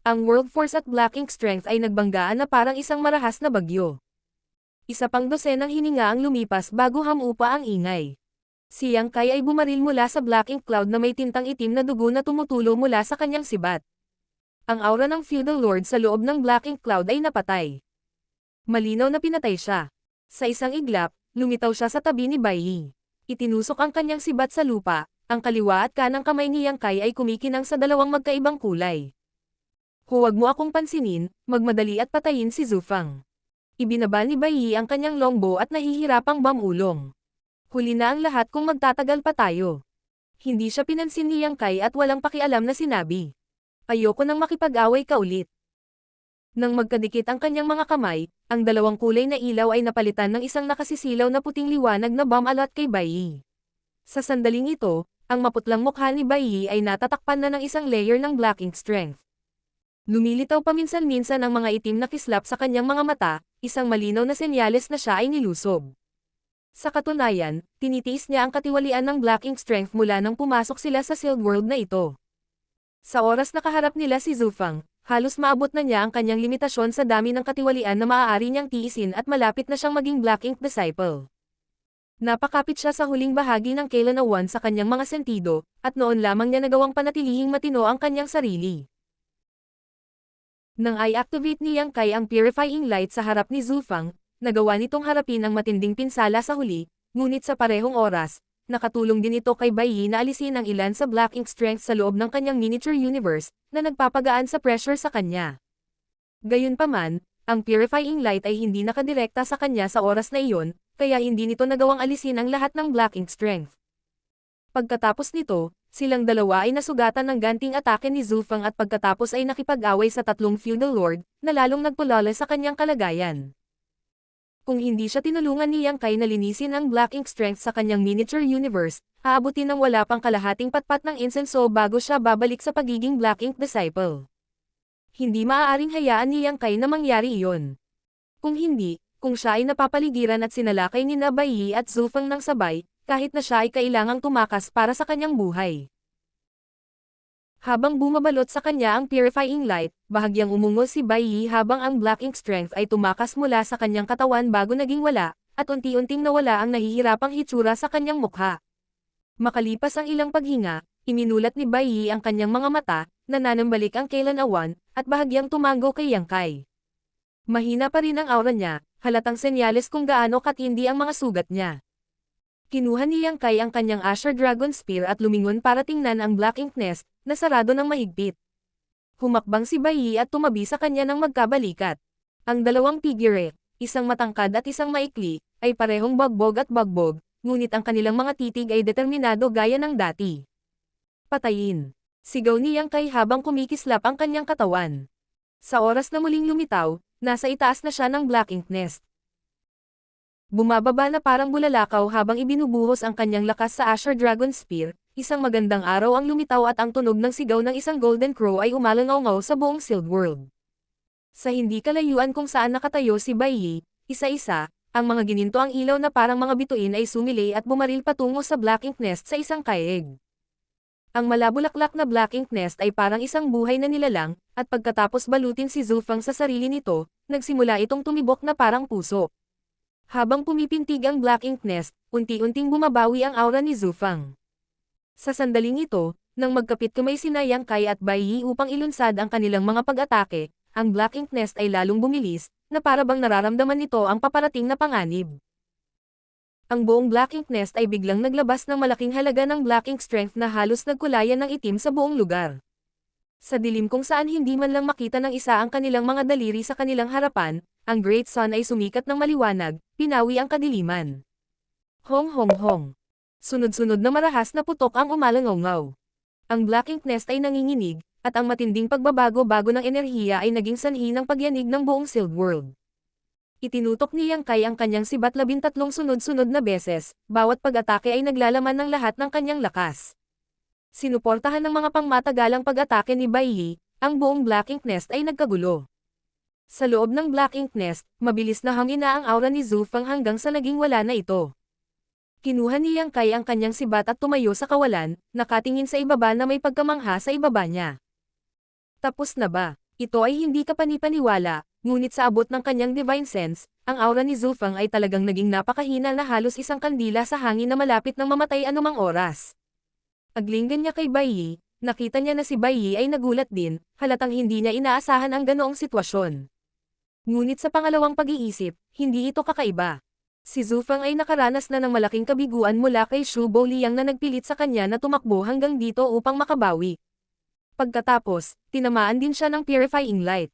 Ang world force at black ink strength ay nagbanggaan na parang isang marahas na bagyo. Isa pang dosenang hininga ang lumipas bago hamupa ang ingay. Si Yang Kai ay bumaril mula sa black ink cloud na may tintang itim na dugo na tumutulo mula sa kanyang sibat. Ang aura ng feudal lord sa loob ng black ink cloud ay napatay. Malinaw na pinatay siya. Sa isang iglap, lumitaw siya sa tabi ni Bai Yi. Itinusok ang kanyang sibat sa lupa, ang kaliwa at kanang kamay ni Yang Kai ay kumikinang sa dalawang magkaibang kulay. Huwag mo akong pansinin, magmadali at patayin si Zhu Fang. Ibinaba ni Bai Yi ang kanyang longbow at nahihirapang bamulong. Huli na ang lahat kung magtatagal pa tayo. Hindi siya pinansin ni Yang Kai at walang pakialam na sinabi. Ayoko nang makipag-away ka ulit. Nang magkadikit ang kanyang mga kamay, ang dalawang kulay na ilaw ay napalitan ng isang nakasisilaw na puting liwanag na bumalat kay Bai Yi. Sa sandaling ito, ang maputlang mukha ni Bai Yi ay natatakpan na ng isang layer ng black ink strength. Lumilitaw paminsan-minsan ang mga itim na kislap sa kanyang mga mata, isang malinaw na senyales na siya ay nilusob. Sa katunayan, tinitiis niya ang katiwalian ng black ink strength mula nang pumasok sila sa sealed world na ito. Sa oras na kaharap nila si Zhu Fang, halos maabot na niya ang kanyang limitasyon sa dami ng katiwalian na maaari niyang tiisin at malapit na siyang maging black ink disciple. Napakapit siya sa huling bahagi ng kailanawan sa kanyang mga sentido, at noon lamang niya nagawang panatilihing matino ang kanyang sarili. Nang i-activate ni Yang Kai ang purifying light sa harap ni Zhu Fang, nagawa nitong harapin ang matinding pinsala sa huli, ngunit sa parehong oras, nakatulong din ito kay Bai Yi na alisin ang ilan sa black ink strength sa loob ng kanyang miniature universe, na nagpapagaan sa pressure sa kanya. Gayunpaman, ang purifying light ay hindi nakadirekta sa kanya sa oras na iyon, kaya hindi nito nagawang alisin ang lahat ng Black Ink strength. Pagkatapos nito, silang dalawa ay nasugatan ng ganting atake ni Zufang at pagkatapos ay nakipag-away sa tatlong feudal lord, na lalong nagpulala sa kanyang kalagayan. Kung hindi siya tinulungan ni Yang Kai na linisin ang Black Ink strength sa kanyang miniature universe, aabutin ng wala pang kalahating patpat ng insenso bago siya babalik sa pagiging Black Ink disciple. Hindi maaaring hayaan ni Yang Kai na mangyari iyon. Kung hindi, kung siya ay napapaligiran at sinalakay ni Baiyi at Zufang ng sabay, kahit na siya ay kailangang tumakas para sa kanyang buhay. Habang bumabalot sa kanya ang purifying light, bahagyang umungol si Baiyi habang ang Black Ink strength ay tumakas mula sa kanyang katawan bago naging wala, at unti-unting nawala ang nahihirapang hitsura sa kanyang mukha. Makalipas ang ilang paghinga, iminulat ni Baiyi ang kanyang mga mata, nananambalik ang kailanawan, at bahagyang tumango kay Yang Kai. Mahina pa rin ang aura niya, halatang senyales kung gaano katindi ang mga sugat niya. Kinuha ni Yang Kai ang kanyang Asher Dragon Spear at lumingon para tingnan ang Black Ink Nest, na sarado ng mahigpit. Humakbang si Baiyi at tumabi sa kanya ng magkabalikat. Ang dalawang figure, isang matangkad at isang maikli, ay parehong bagbog at bagbog, ngunit ang kanilang mga titig ay determinado gaya ng dati. Patayin! Sigaw ni Yang Kai habang kumikislap ang kanyang katawan. Sa oras na muling lumitaw, nasa itaas na siya ng Black Ink Nest. Bumababa na parang bulalakaw habang ibinubuhos ang kanyang lakas sa Asher Dragon Spear, isang magandang araw ang lumitaw at ang tunog ng sigaw ng isang Golden Crow ay umalangaw-ngaw sa buong Sealed World. Sa hindi kalayuan kung saan nakatayo si Baiyi, isa-isa, ang mga gininto ang ilaw na parang mga bituin ay sumilay at bumaril patungo sa Black Ink Nest sa isang kaeg. Ang malabulaklak na Black Ink Nest ay parang isang buhay na nilalang, at pagkatapos balutin si Zufang sa sarili nito, nagsimula itong tumibok na parang puso. Habang pumipintig ang Black Ink Nest, unti-unting bumabawi ang aura ni Zufang. Sa sandaling ito, nang magkapit kamay sina Yang Kai at Baiyi upang ilunsad ang kanilang mga pag-atake, ang Black Ink Nest ay lalong bumilis, na parabang nararamdaman nito ang paparating na panganib. Ang buong Black Ink Nest ay biglang naglabas ng malaking halaga ng Black Ink strength na halos nagkulayan ng itim sa buong lugar. Sa dilim kung saan hindi man lang makita ng isa ang kanilang mga daliri sa kanilang harapan, ang Great Sun ay sumikat ng maliwanag, pinawi ang kadiliman. Hong hong hong. Sunod-sunod na marahas na putok ang umalangaw-ngaw. Ang Black Ink Nest ay nanginginig, at ang matinding pagbabago-bago ng enerhiya ay naging sanhi ng pagyanig ng buong Sealed World. Itinutok ni Yang Kai ang kanyang sibat 13 sunod-sunod na beses, bawat pag-atake ay naglalaman ng lahat ng kanyang lakas. Sinuportahan ng mga pangmatagalang pag-atake ni Baiyi, ang buong Black Ink Nest ay nagkagulo. Sa loob ng Black Ink Nest, mabilis na hangina ang aura ni Zufang hanggang sa naging wala na ito. Kinuha ni Yang Kai ang kanyang sibat at tumayo sa kawalan, nakatingin sa ibaba na may pagkamangha sa ibaba niya. Tapos na ba? Ito ay hindi kapanipaniwala, ngunit sa abot ng kanyang divine sense, ang aura ni Zufang ay talagang naging napakahina na halos isang kandila sa hangin na malapit nang mamatay anumang oras. Aglinggan niya kay Baiyi, nakita niya na si Baiyi ay nagulat din, halatang hindi niya inaasahan ang ganoong sitwasyon. Ngunit sa pangalawang pag-iisip, hindi ito kakaiba. Si Zufang ay nakaranas na ng malaking kabiguan mula kay Shu Bouliyang na nagpilit sa kanya na tumakbo hanggang dito upang makabawi. Pagkatapos, tinamaan din siya ng purifying light.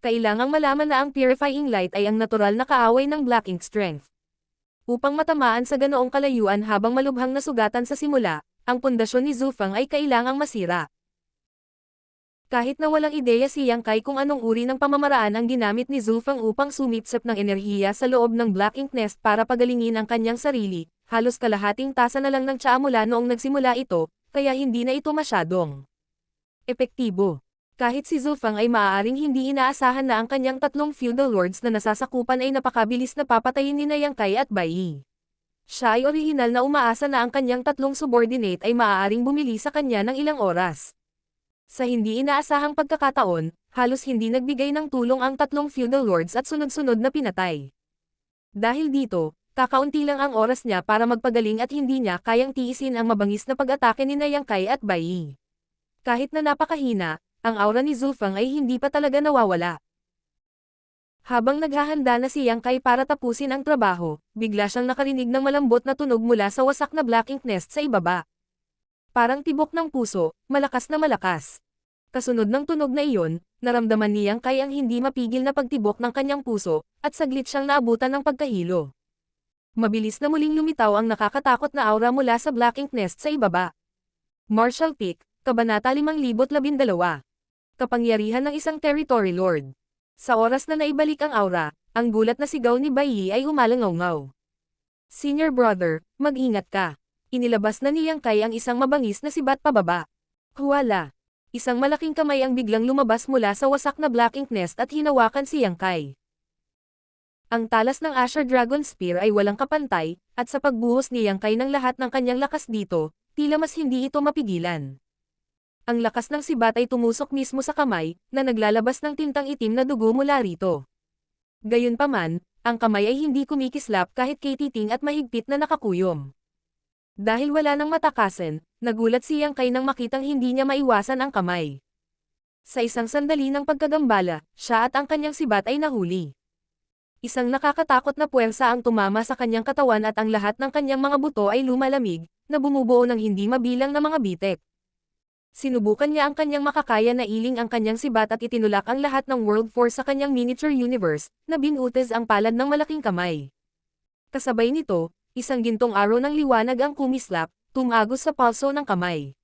Kailangang malaman na ang purifying light ay ang natural na kaaway ng Black Ink strength. Upang matamaan sa ganoong kalayuan habang malubhang nasugatan sa simula, ang pundasyon ni Zufang ay kailangang masira. Kahit na walang ideya si Yang Kai kung anong uri ng pamamaraan ang ginamit ni Zufang upang sumipsip ng enerhiya sa loob ng Black Ink Nest para pagalingin ang kanyang sarili, halos kalahating tasa na lang ng tsaa mula noong nagsimula ito, kaya hindi na ito masyadong epektibo. Kahit si Zufang ay maaaring hindi inaasahan na ang kanyang tatlong feudal lords na nasasakupan ay napakabilis na papatayin ni Yang Kai at Baiyi. Siya ay orihinal na umaasa na ang kanyang tatlong subordinate ay maaaring bumili sa kanya ng ilang oras. Sa hindi inaasahang pagkakataon, halos hindi nagbigay ng tulong ang tatlong feudal lords at sunod-sunod na pinatay. Dahil dito, kakaunti lang ang oras niya para magpagaling at hindi niya kayang tiisin ang mabangis na pag-atake ni Yang Kai at Baiyi. Kahit na napakahina, ang aura ni Zufang ay hindi pa talaga nawawala. Habang naghahanda na si Yang Kai para tapusin ang trabaho, bigla siyang nakarinig ng malambot na tunog mula sa wasak na Black Ink Nest sa ibaba. Parang tibok ng puso, malakas na malakas. Kasunod ng tunog na iyon, naramdaman ni Yang Kai ang hindi mapigil na pagtibok ng kanyang puso, at saglit siyang naabutan ng pagkahilo. Mabilis na muling lumitaw ang nakakatakot na aura mula sa Black Ink Nest sa ibaba. Martial Peak, Kabanata 5012. Kapangyarihan ng isang Territory Lord. Sa oras na naibalik ang aura, ang gulat na sigaw ni Bai Yi ay humalangaw-ngaw. Senior brother, mag-ingat ka. Inilabas na ni Yang Kai ang isang mabangis na sibat pababa. Huwala. Isang malaking kamay ang biglang lumabas mula sa wasak na Black Ink Nest at hinawakan si Yang Kai. Ang talas ng Asher Dragon Spear ay walang kapantay, at sa pagbuhos ni Yang Kai ng lahat ng kanyang lakas dito, tila mas hindi ito mapigilan. Ang lakas ng sibat ay tumusok mismo sa kamay, na naglalabas ng tintang itim na dugo mula rito. Gayunpaman, ang kamay ay hindi kumikislap kahit katiting at mahigpit na nakakuyom. Dahil wala nang matakasan, nagulat si Yang Kai nang makitang hindi niya maiwasan ang kamay. Sa isang sandali ng pagkagambala, siya at ang kanyang sibat ay nahuli. Isang nakakatakot na puwersa ang tumama sa kanyang katawan at ang lahat ng kanyang mga buto ay lumalamig, na bumubuo ng hindi mabilang na mga bitek. Sinubukan niya ang kanyang makakaya na iling ang kanyang sibat at itinulak ang lahat ng World Force sa kanyang miniature universe, na binutis ang palad ng malaking kamay. Kasabay nito, isang gintong araw ng liwanag ang kumislap, tumagos sa palso ng kamay.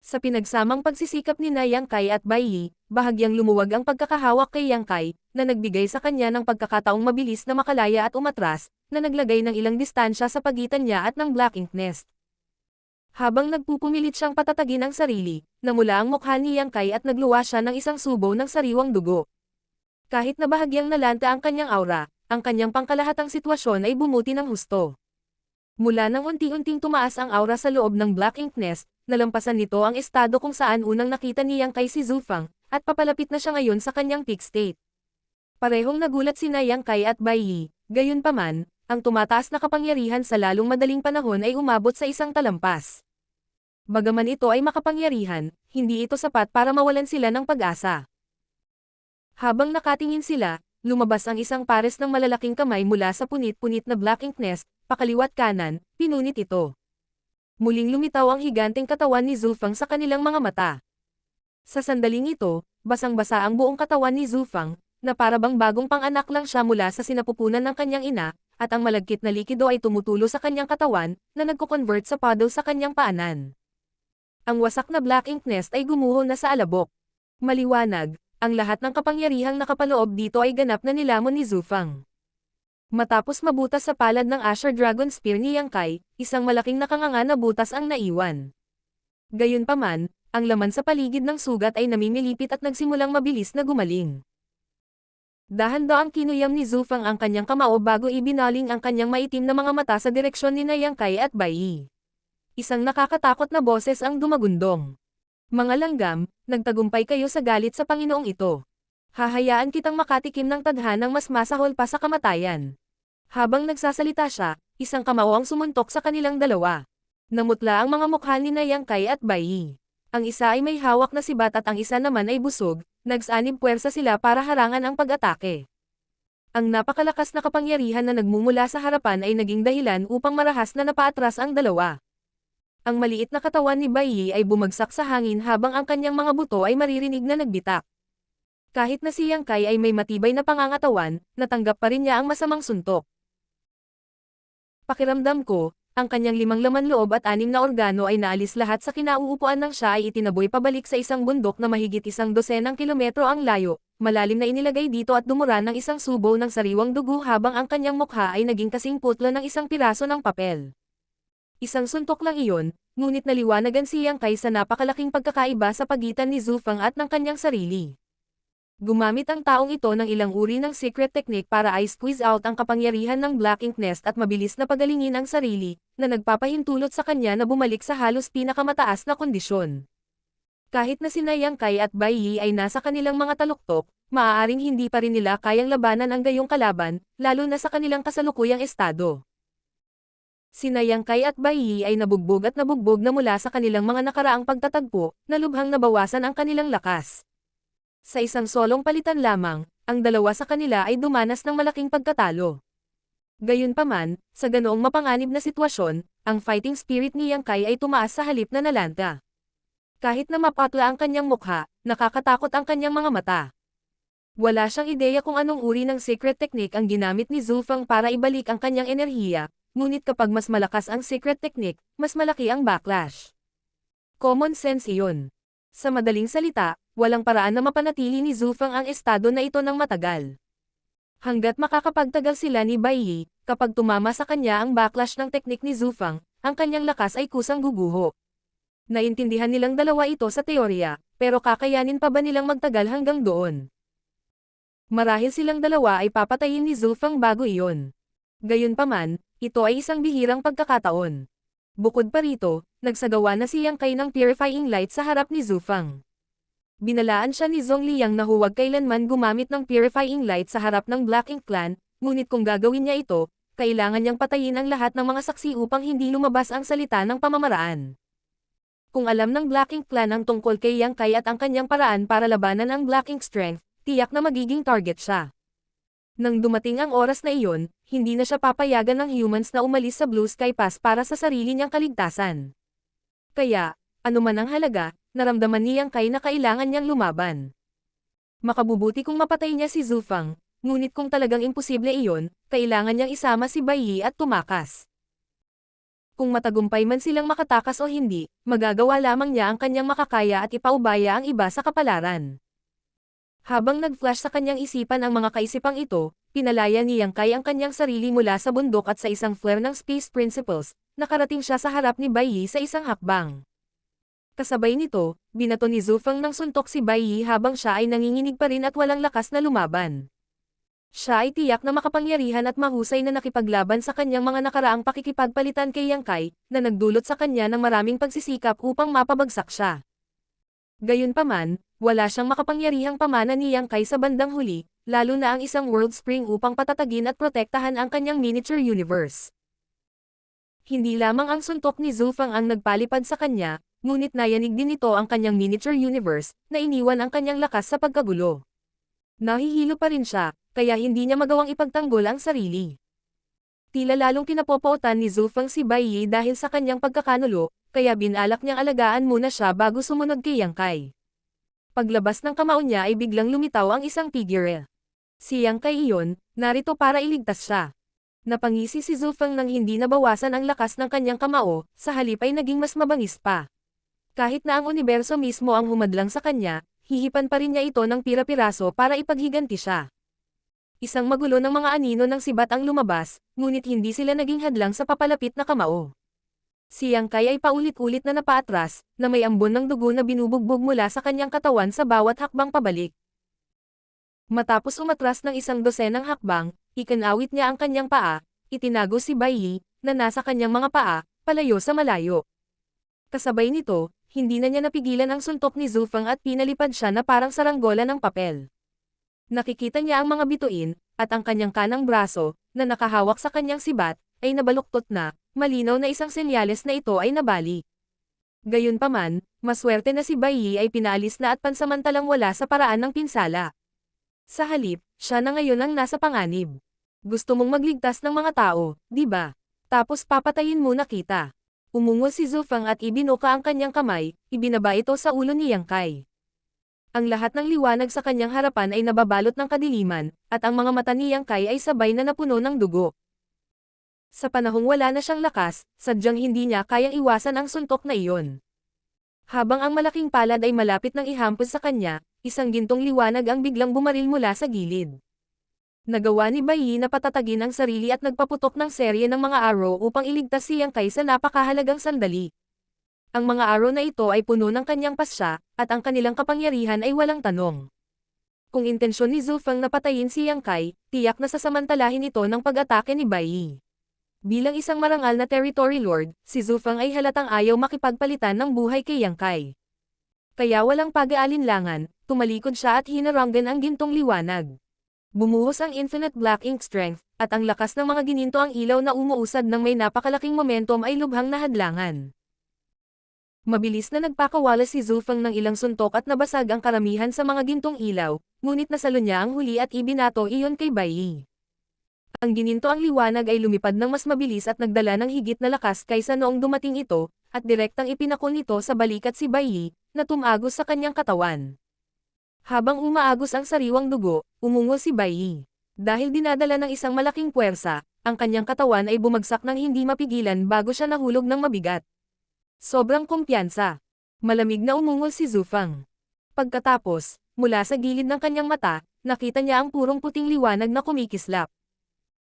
Sa pinagsamang pagsisikap ni Yang Kai at Bai Yi, bahagyang lumuwag ang pagkakahawak kay Yang Kai, na nagbigay sa kanya ng pagkakataong mabilis na makalaya at umatras, na naglagay ng ilang distansya sa pagitan niya at ng Black Ink Nest. Habang nagpupumilit siyang patatagin ang sarili, namula ang mukha ni Yang Kai at nagluwa siya ng isang subo ng sariwang dugo. Kahit na bahagyang nalanta ang kanyang aura, ang kanyang pangkalahatang sitwasyon ay bumuti ng husto. Mula nang unti-unting tumaas ang aura sa loob ng Black Ink Nest, nalampasan nito ang estado kung saan unang nakita ni Yang Kai si Zhu Fang, at papalapit na siya ngayon sa kanyang peak state. Parehong nagulat sina Yang Kai at Bai Yi, gayunpaman, ang tumataas na kapangyarihan sa lalong madaling panahon ay umabot sa isang talampas. Bagaman ito ay makapangyarihan, hindi ito sapat para mawalan sila ng pag-asa. Habang nakatingin sila, lumabas ang isang pares ng malalaking kamay mula sa punit-punit na Black Ink Nest, pakaliwat kanan, pinunit ito. Muling lumitaw ang higanteng katawan ni Zhu Fang sa kanilang mga mata. Sa sandaling ito, basang-basa ang buong katawan ni Zhu Fang, na parabang bagong pang-anak lang siya mula sa sinapupunan ng kanyang ina, at ang malagkit na likido ay tumutulo sa kanyang katawan, na nagko-convert sa puddle sa kanyang paanan. Ang wasak na Black Ink Nest ay gumuho na sa alabok. Maliwanag, ang lahat ng kapangyarihang nakapaloob dito ay ganap na nilamon ni Zhu Fang. Matapos mabutas sa palad ng Asher Dragon Spear ni Yang Kai, isang malaking nakanganga na butas ang naiwan. Gayunpaman, ang laman sa paligid ng sugat ay namimilipit at nagsimulang mabilis na gumaling. Dahan-daang kinuyam ni Zhu Fang ang kanyang kamao bago ibinaling ang kanyang maitim na mga mata sa direksyon ni Yang Kai at Bai Yi. Isang nakakatakot na boses ang dumagundong. Mga langgam, nagtagumpay kayo sa galit sa Panginoong ito. Hahayaan kitang makatikim ng tadhanang mas masahol pa sa kamatayan. Habang nagsasalita siya, isang kamao ang sumuntok sa kanilang dalawa. Namutla ang mga mukha ni Yang Kai at Bai Yi. Ang isa ay may hawak na sibat at ang isa naman ay busog, nagsanib puwersa sila para harangan ang pag-atake. Ang napakalakas na kapangyarihan na nagmumula sa harapan ay naging dahilan upang marahas na napaatras ang dalawa. Ang maliit na katawan ni Bai Yi ay bumagsak sa hangin habang ang kanyang mga buto ay maririnig na nagbitak. Kahit na si Yang Kai ay may matibay na pangangatawan, natanggap pa rin niya ang masamang suntok. Pakiramdam ko, ang kanyang 5 laman loob at 6 na organo ay naalis lahat sa kinauupuan ng siya ay itinaboy pabalik sa isang bundok na mahigit 12 kilometro ang layo, malalim na inilagay dito at dumuran ng isang subo ng sariwang dugo habang ang kanyang mukha ay naging kasing putlo ng isang piraso ng papel. Isang suntok lang iyon, ngunit naliwanagan si Yang Kai sa napakalaking pagkakaiba sa pagitan ni Zhu Fang at ng kanyang sarili. Gumamit ang taong ito ng ilang uri ng secret technique para i-squeeze out ang kapangyarihan ng Black Ink Nest at mabilis na pagalingin ang sarili, na nagpapahintulot sa kanya na bumalik sa halos pinakamataas na kondisyon. Kahit na sina Yang Kai at Bai Yi ay nasa kanilang mga taluktok, maaaring hindi pa rin nila kayang labanan ang gayong kalaban, lalo na sa kanilang kasalukuyang estado. Sina Yang Kai at Bai Yi ay nabugbog na mula sa kanilang mga nakaraang pagtatagpo, na lubhang nabawasan ang kanilang lakas. Sa isang solong palitan lamang, ang dalawa sa kanila ay dumanas ng malaking pagkatalo. Gayunpaman, sa ganoong mapanganib na sitwasyon, ang fighting spirit ni Yang Kai ay tumaas sa halip na nalanta. Kahit na mapatla ang kanyang mukha, nakakatakot ang kanyang mga mata. Wala siyang ideya kung anong uri ng secret technique ang ginamit ni Zufang para ibalik ang kanyang enerhiya, ngunit kapag mas malakas ang secret technique, mas malaki ang backlash. Common sense iyon. Sa madaling salita, walang paraan na mapanatili ni Zufang ang estado na ito ng matagal. Hanggat makakapagtagal sila ni Bai Yi, kapag tumama sa kanya ang backlash ng teknik ni Zufang, ang kanyang lakas ay kusang guguho. Naintindihan nilang dalawa ito sa teorya, pero kakayanin pa ba nilang magtagal hanggang doon? Marahil silang dalawa ay papatayin ni Zufang bago iyon. Gayunpaman, ito ay isang bihirang pagkakataon. Bukod pa rito, nagsagawa na si Yang Kai ng purifying light sa harap ni Zufang. Binalaan siya ni Zhongliang na huwag kailanman gumamit ng purifying light sa harap ng Black Ink Clan, ngunit kung gagawin niya ito, kailangan niyang patayin ang lahat ng mga saksi upang hindi lumabas ang salita ng pamamaraan. Kung alam ng Black Ink Clan ang tungkol kay Yang Kai at ang kanyang paraan para labanan ang Black Ink Strength, tiyak na magiging target siya. Nang dumating ang oras na iyon, hindi na siya papayagan ng humans na umalis sa Blue Sky Pass para sa sarili niyang kaligtasan. Kaya, anuman ang halaga, naramdaman ni Yang Kai na kailangan niyang lumaban. Makabubuti kung mapatay niya si Zufang, ngunit kung talagang imposible iyon, kailangan niyang isama si Bai Yi at tumakas. Kung matagumpay man silang makatakas o hindi, magagawa lamang niya ang kanyang makakaya at ipaubaya ang iba sa kapalaran. Habang nag-flash sa kanyang isipan ang mga kaisipang ito, pinalaya ni Yang Kai ang kanyang sarili mula sa bundok at sa isang flare ng Space Principles, nakarating siya sa harap ni Bai Yi sa isang hakbang. Kasabay nito, binato ni Zufang ng suntok si Bai Yi habang siya ay nanginginig pa rin at walang lakas na lumaban. Siya ay tiyak na makapangyarihan at mahusay na nakipaglaban sa kanyang mga nakaraang pakikipagpalitan kay Yang Kai, na nagdulot sa kanya ng maraming pagsisikap upang mapabagsak siya. Gayunpaman, wala siyang makapangyarihang pamana ni Yang Kai sa bandang huli, lalo na ang isang World Spring upang patatagin at protektahan ang kanyang miniature universe. Hindi lamang ang suntok ni Zufang ang nagpalipad sa kanya, ngunit nayanig din ito ang kanyang miniature universe, na iniwan ang kanyang lakas sa pagkagulo. Nahihilo pa rin siya, kaya hindi niya magawang ipagtanggol ang sarili. Tila lalong kinapopootan ni Zufang si Bai Yi dahil sa kanyang pagkakanulo, kaya binalak niyang alagaan muna siya bago sumunod kay Yang Kai. Paglabas ng kamao niya ay biglang lumitaw ang isang figure. Si Yang Kai iyon, narito para iligtas siya. Napangisi si Zufang nang hindi nabawasan ang lakas ng kanyang kamao, sa halip ay naging mas mabangis pa. Kahit na ang universo mismo ang humadlang sa kanya, hihipan pa rin niya ito ng pira-piraso para ipaghiganti siya. Isang magulo ng mga anino ng sibat ang lumabas, ngunit hindi sila naging hadlang sa papalapit na kamao. Si Yang Kai ay paulit-ulit na napaatras, na may ambon ng dugo na binubugbog mula sa kanyang katawan sa bawat hakbang pabalik. Matapos umatras ng isang dosenang hakbang, ikinawit niya ang kanyang paa, itinago si Bai Yi, na nasa kanyang mga paa, palayo sa malayo. Kasabay nito, hindi na niya napigilan ang suntok ni Zufang at pinalipad siya na parang saranggola ng papel. Nakikita niya ang mga bituin, at ang kanyang kanang braso, na nakahawak sa kanyang sibat, ay nabaluktot na, malinaw na isang senyales na ito ay nabali. Gayunpaman, maswerte na si Bai Yi ay pinaalis na at pansamantalang wala sa paraan ng pinsala. Sa halip, siya na ngayon ang nasa panganib. Gusto mong magligtas ng mga tao, di ba? Tapos papatayin muna kita. Umungo si Zufang at ibinuka ang kanyang kamay, ibinaba ito sa ulo ni Yang Kai. Ang lahat ng liwanag sa kanyang harapan ay nababalot ng kadiliman, at ang mga mata ni Yang Kai ay sabay na napuno ng dugo. Sa panahong wala na siyang lakas, sadyang hindi niya kayang iwasan ang suntok na iyon. Habang ang malaking palad ay malapit nang ihampos sa kanya, isang gintong liwanag ang biglang bumaril mula sa gilid. Nagawa ni Bai Yi na patatagin ang sarili at nagpaputok ng serye ng mga arrow upang iligtas si Yang Kai sa napakahalagang sandali. Ang mga arrow na ito ay puno ng kanyang pasya, at ang kanilang kapangyarihan ay walang tanong. Kung intensyon ni Zufang na patayin si Yang Kai, tiyak na sasamantalahin ito ng pag-atake ni Bai Yi. Bilang isang marangal na territory lord, si Zufang ay halatang ayaw makipagpalitan ng buhay kay Yang Kai. Kaya walang pag-aalinlangan, tumalikod siya at hinaranggan ang gintong liwanag. Bumuhos ang infinite black ink strength, at ang lakas ng mga gininto ang ilaw na umuusad ng may napakalaking momentum ay lubhang na hadlangan. Mabilis na nagpakawala si Zufang ng ilang suntok at nabasag ang karamihan sa mga gintong ilaw, ngunit nasalo niya ang huli at ibinato iyon kay Bai Yi. Ang gininto ang liwanag ay lumipad ng mas mabilis at nagdala ng higit na lakas kaysa noong dumating ito, at direktang ipinako nito sa balikat si Bai Yi, na tumagos sa kanyang katawan. Habang umaagos ang sariwang dugo, umungol si Bai Yi. Dahil dinadala ng isang malaking puwersa, ang kanyang katawan ay bumagsak ng hindi mapigilan bago siya nahulog ng mabigat. Sobrang kumpiyansa. Malamig na umungol si Zhu Fang. Pagkatapos, mula sa gilid ng kanyang mata, nakita niya ang purong puting liwanag na kumikislap.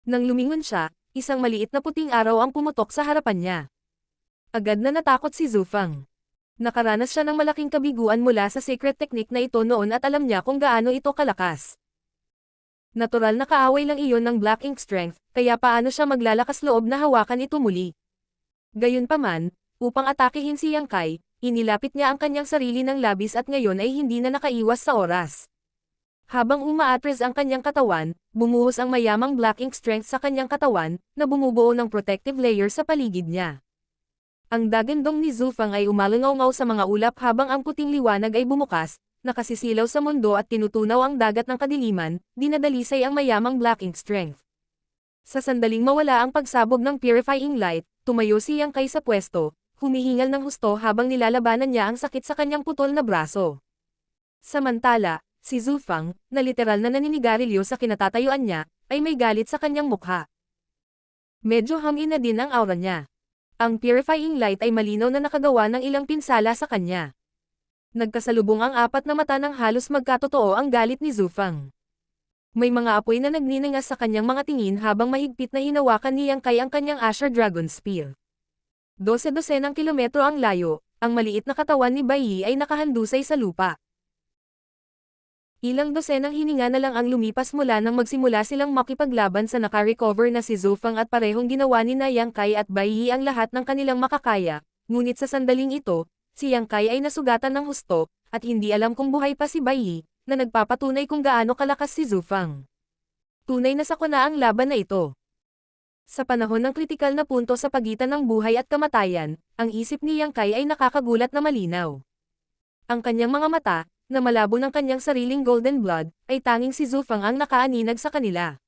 Nang lumingon siya, isang maliit na puting araw ang pumutok sa harapan niya. Agad na natakot si Zhu Fang. Nakaranas siya ng malaking kabiguan mula sa secret technique na ito noon at alam niya kung gaano ito kalakas. Natural na kaaway lang iyon ng Black Ink Strength, kaya paano siya maglalakas loob na hawakan ito muli. Gayunpaman, upang atakehin si Yang Kai, inilapit niya ang kanyang sarili ng labis at ngayon ay hindi na nakaiwas sa oras. Habang umaatres ang kanyang katawan, bumuhos ang mayamang Black Ink Strength sa kanyang katawan, na bumubuo ng protective layer sa paligid niya. Ang dagandong ni Zhu Fang ay umalangaw-ngaw sa mga ulap habang ang puting liwanag ay bumukas, nakasisilaw sa mundo at tinutunaw ang dagat ng kadiliman, dinadalisay ang mayamang Black Ink Strength. Sa sandaling mawala ang pagsabog ng purifying light, tumayo si Yang Kai sa pwesto, humihingal ng husto habang nilalabanan niya ang sakit sa kanyang putol na braso. Samantala, si Zhu Fang, na literal na naninigarilyo sa kinatatayuan niya, ay may galit sa kanyang mukha. Medyo hangin na din ang aura niya. Ang purifying light ay malinaw na nakagawa ng ilang pinsala sa kanya. Nagkasalubong ang apat na mata ng halos magkatotoo ang galit ni Zhu Fang. May mga apoy na nagninangas sa kanyang mga tingin habang mahigpit na hinawakan ni Yang Kai ang kanyang Asher Dragon Spear. 12-12 kilometro ang layo, ang maliit na katawan ni Bai Yi ay nakahandusay sa lupa. Ilang dosenang hininga na lang ang lumipas mula nang magsimula silang makipaglaban sa naka-recover na si Zhu Fang at parehong ginawa ni na Yang Kai at Bai Yi ang lahat ng kanilang makakaya, ngunit sa sandaling ito, si Yang Kai ay nasugatan ng husto, at hindi alam kung buhay pa si Bai Yi, na nagpapatunay kung gaano kalakas si Zhu Fang. Tunay na sakuna ang laban na ito. Sa panahon ng kritikal na punto sa pagitan ng buhay at kamatayan, ang isip ni Yang Kai ay nakakagulat na malinaw. Ang kanyang mga mata, na malabo ng kanyang sariling golden blood, ay tanging si Zhu Fang ang nakaaninag sa kanila.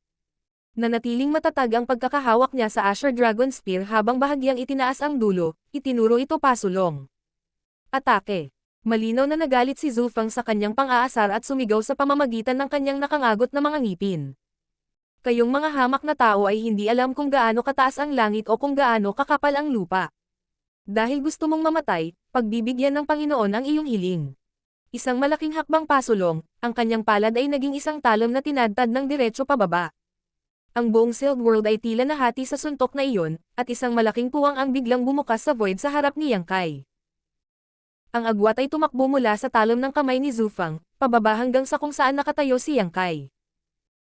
Nanatiling matatag ang pagkakahawak niya sa Asher Dragon Spear habang bahagyang itinaas ang dulo, itinuro ito pasulong. Atake. Malinaw na nagalit si Zhu Fang sa kanyang pang-aasar at sumigaw sa pamamagitan ng kanyang nakangagot na mga ngipin. Kayong mga hamak na tao ay hindi alam kung gaano kataas ang langit o kung gaano kakapal ang lupa. Dahil gusto mong mamatay, pagbibigyan ng Panginoon ang iyong hiling. Isang malaking hakbang pasulong, ang kanyang palad ay naging isang talon na tinadtad ng diretso pababa. Ang buong sealed world ay tila nahati sa suntok na iyon, at isang malaking puwang ang biglang bumukas sa void sa harap ni Yang Kai. Ang agwat ay tumakbo mula sa talon ng kamay ni Zhu Fang, pababa hanggang sa kung saan nakatayo si Yang Kai.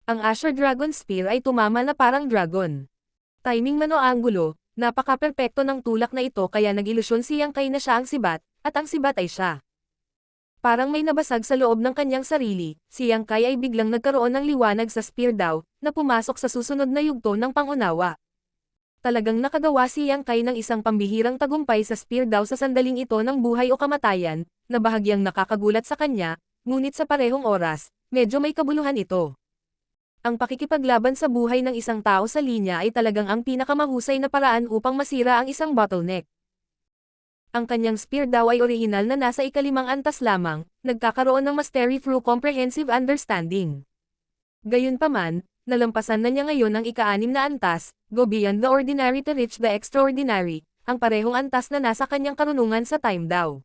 Ang Asher Dragon Spear ay tumama na parang dragon. Timing mano-anggulo, napaka-perpekto ng tulak na ito kaya nag-ilusyon si Yang Kai na siya ang sibat, at ang sibat ay siya. Parang may nabasag sa loob ng kanyang sarili, si Yang Kai ay biglang nagkaroon ng liwanag sa spear daw, na pumasok sa susunod na yugto ng pangunawa. Talagang nakagawa si Yang Kai ng isang pambihirang tagumpay sa spear daw sa sandaling ito ng buhay o kamatayan, na bahagyang nakakagulat sa kanya, ngunit sa parehong oras, medyo may kabuluhan ito. Ang pakikipaglaban sa buhay ng isang tao sa linya ay talagang ang pinakamahusay na paraan upang masira ang isang bottleneck. Ang kanyang spear daw ay orihinal na nasa ikalimang antas lamang, nagkakaroon ng mastery through comprehensive understanding. Gayunpaman, nalampasan na niya ngayon ang ika-6 na antas, go beyond the ordinary to reach the extraordinary, ang parehong antas na nasa kanyang karunungan sa time daw.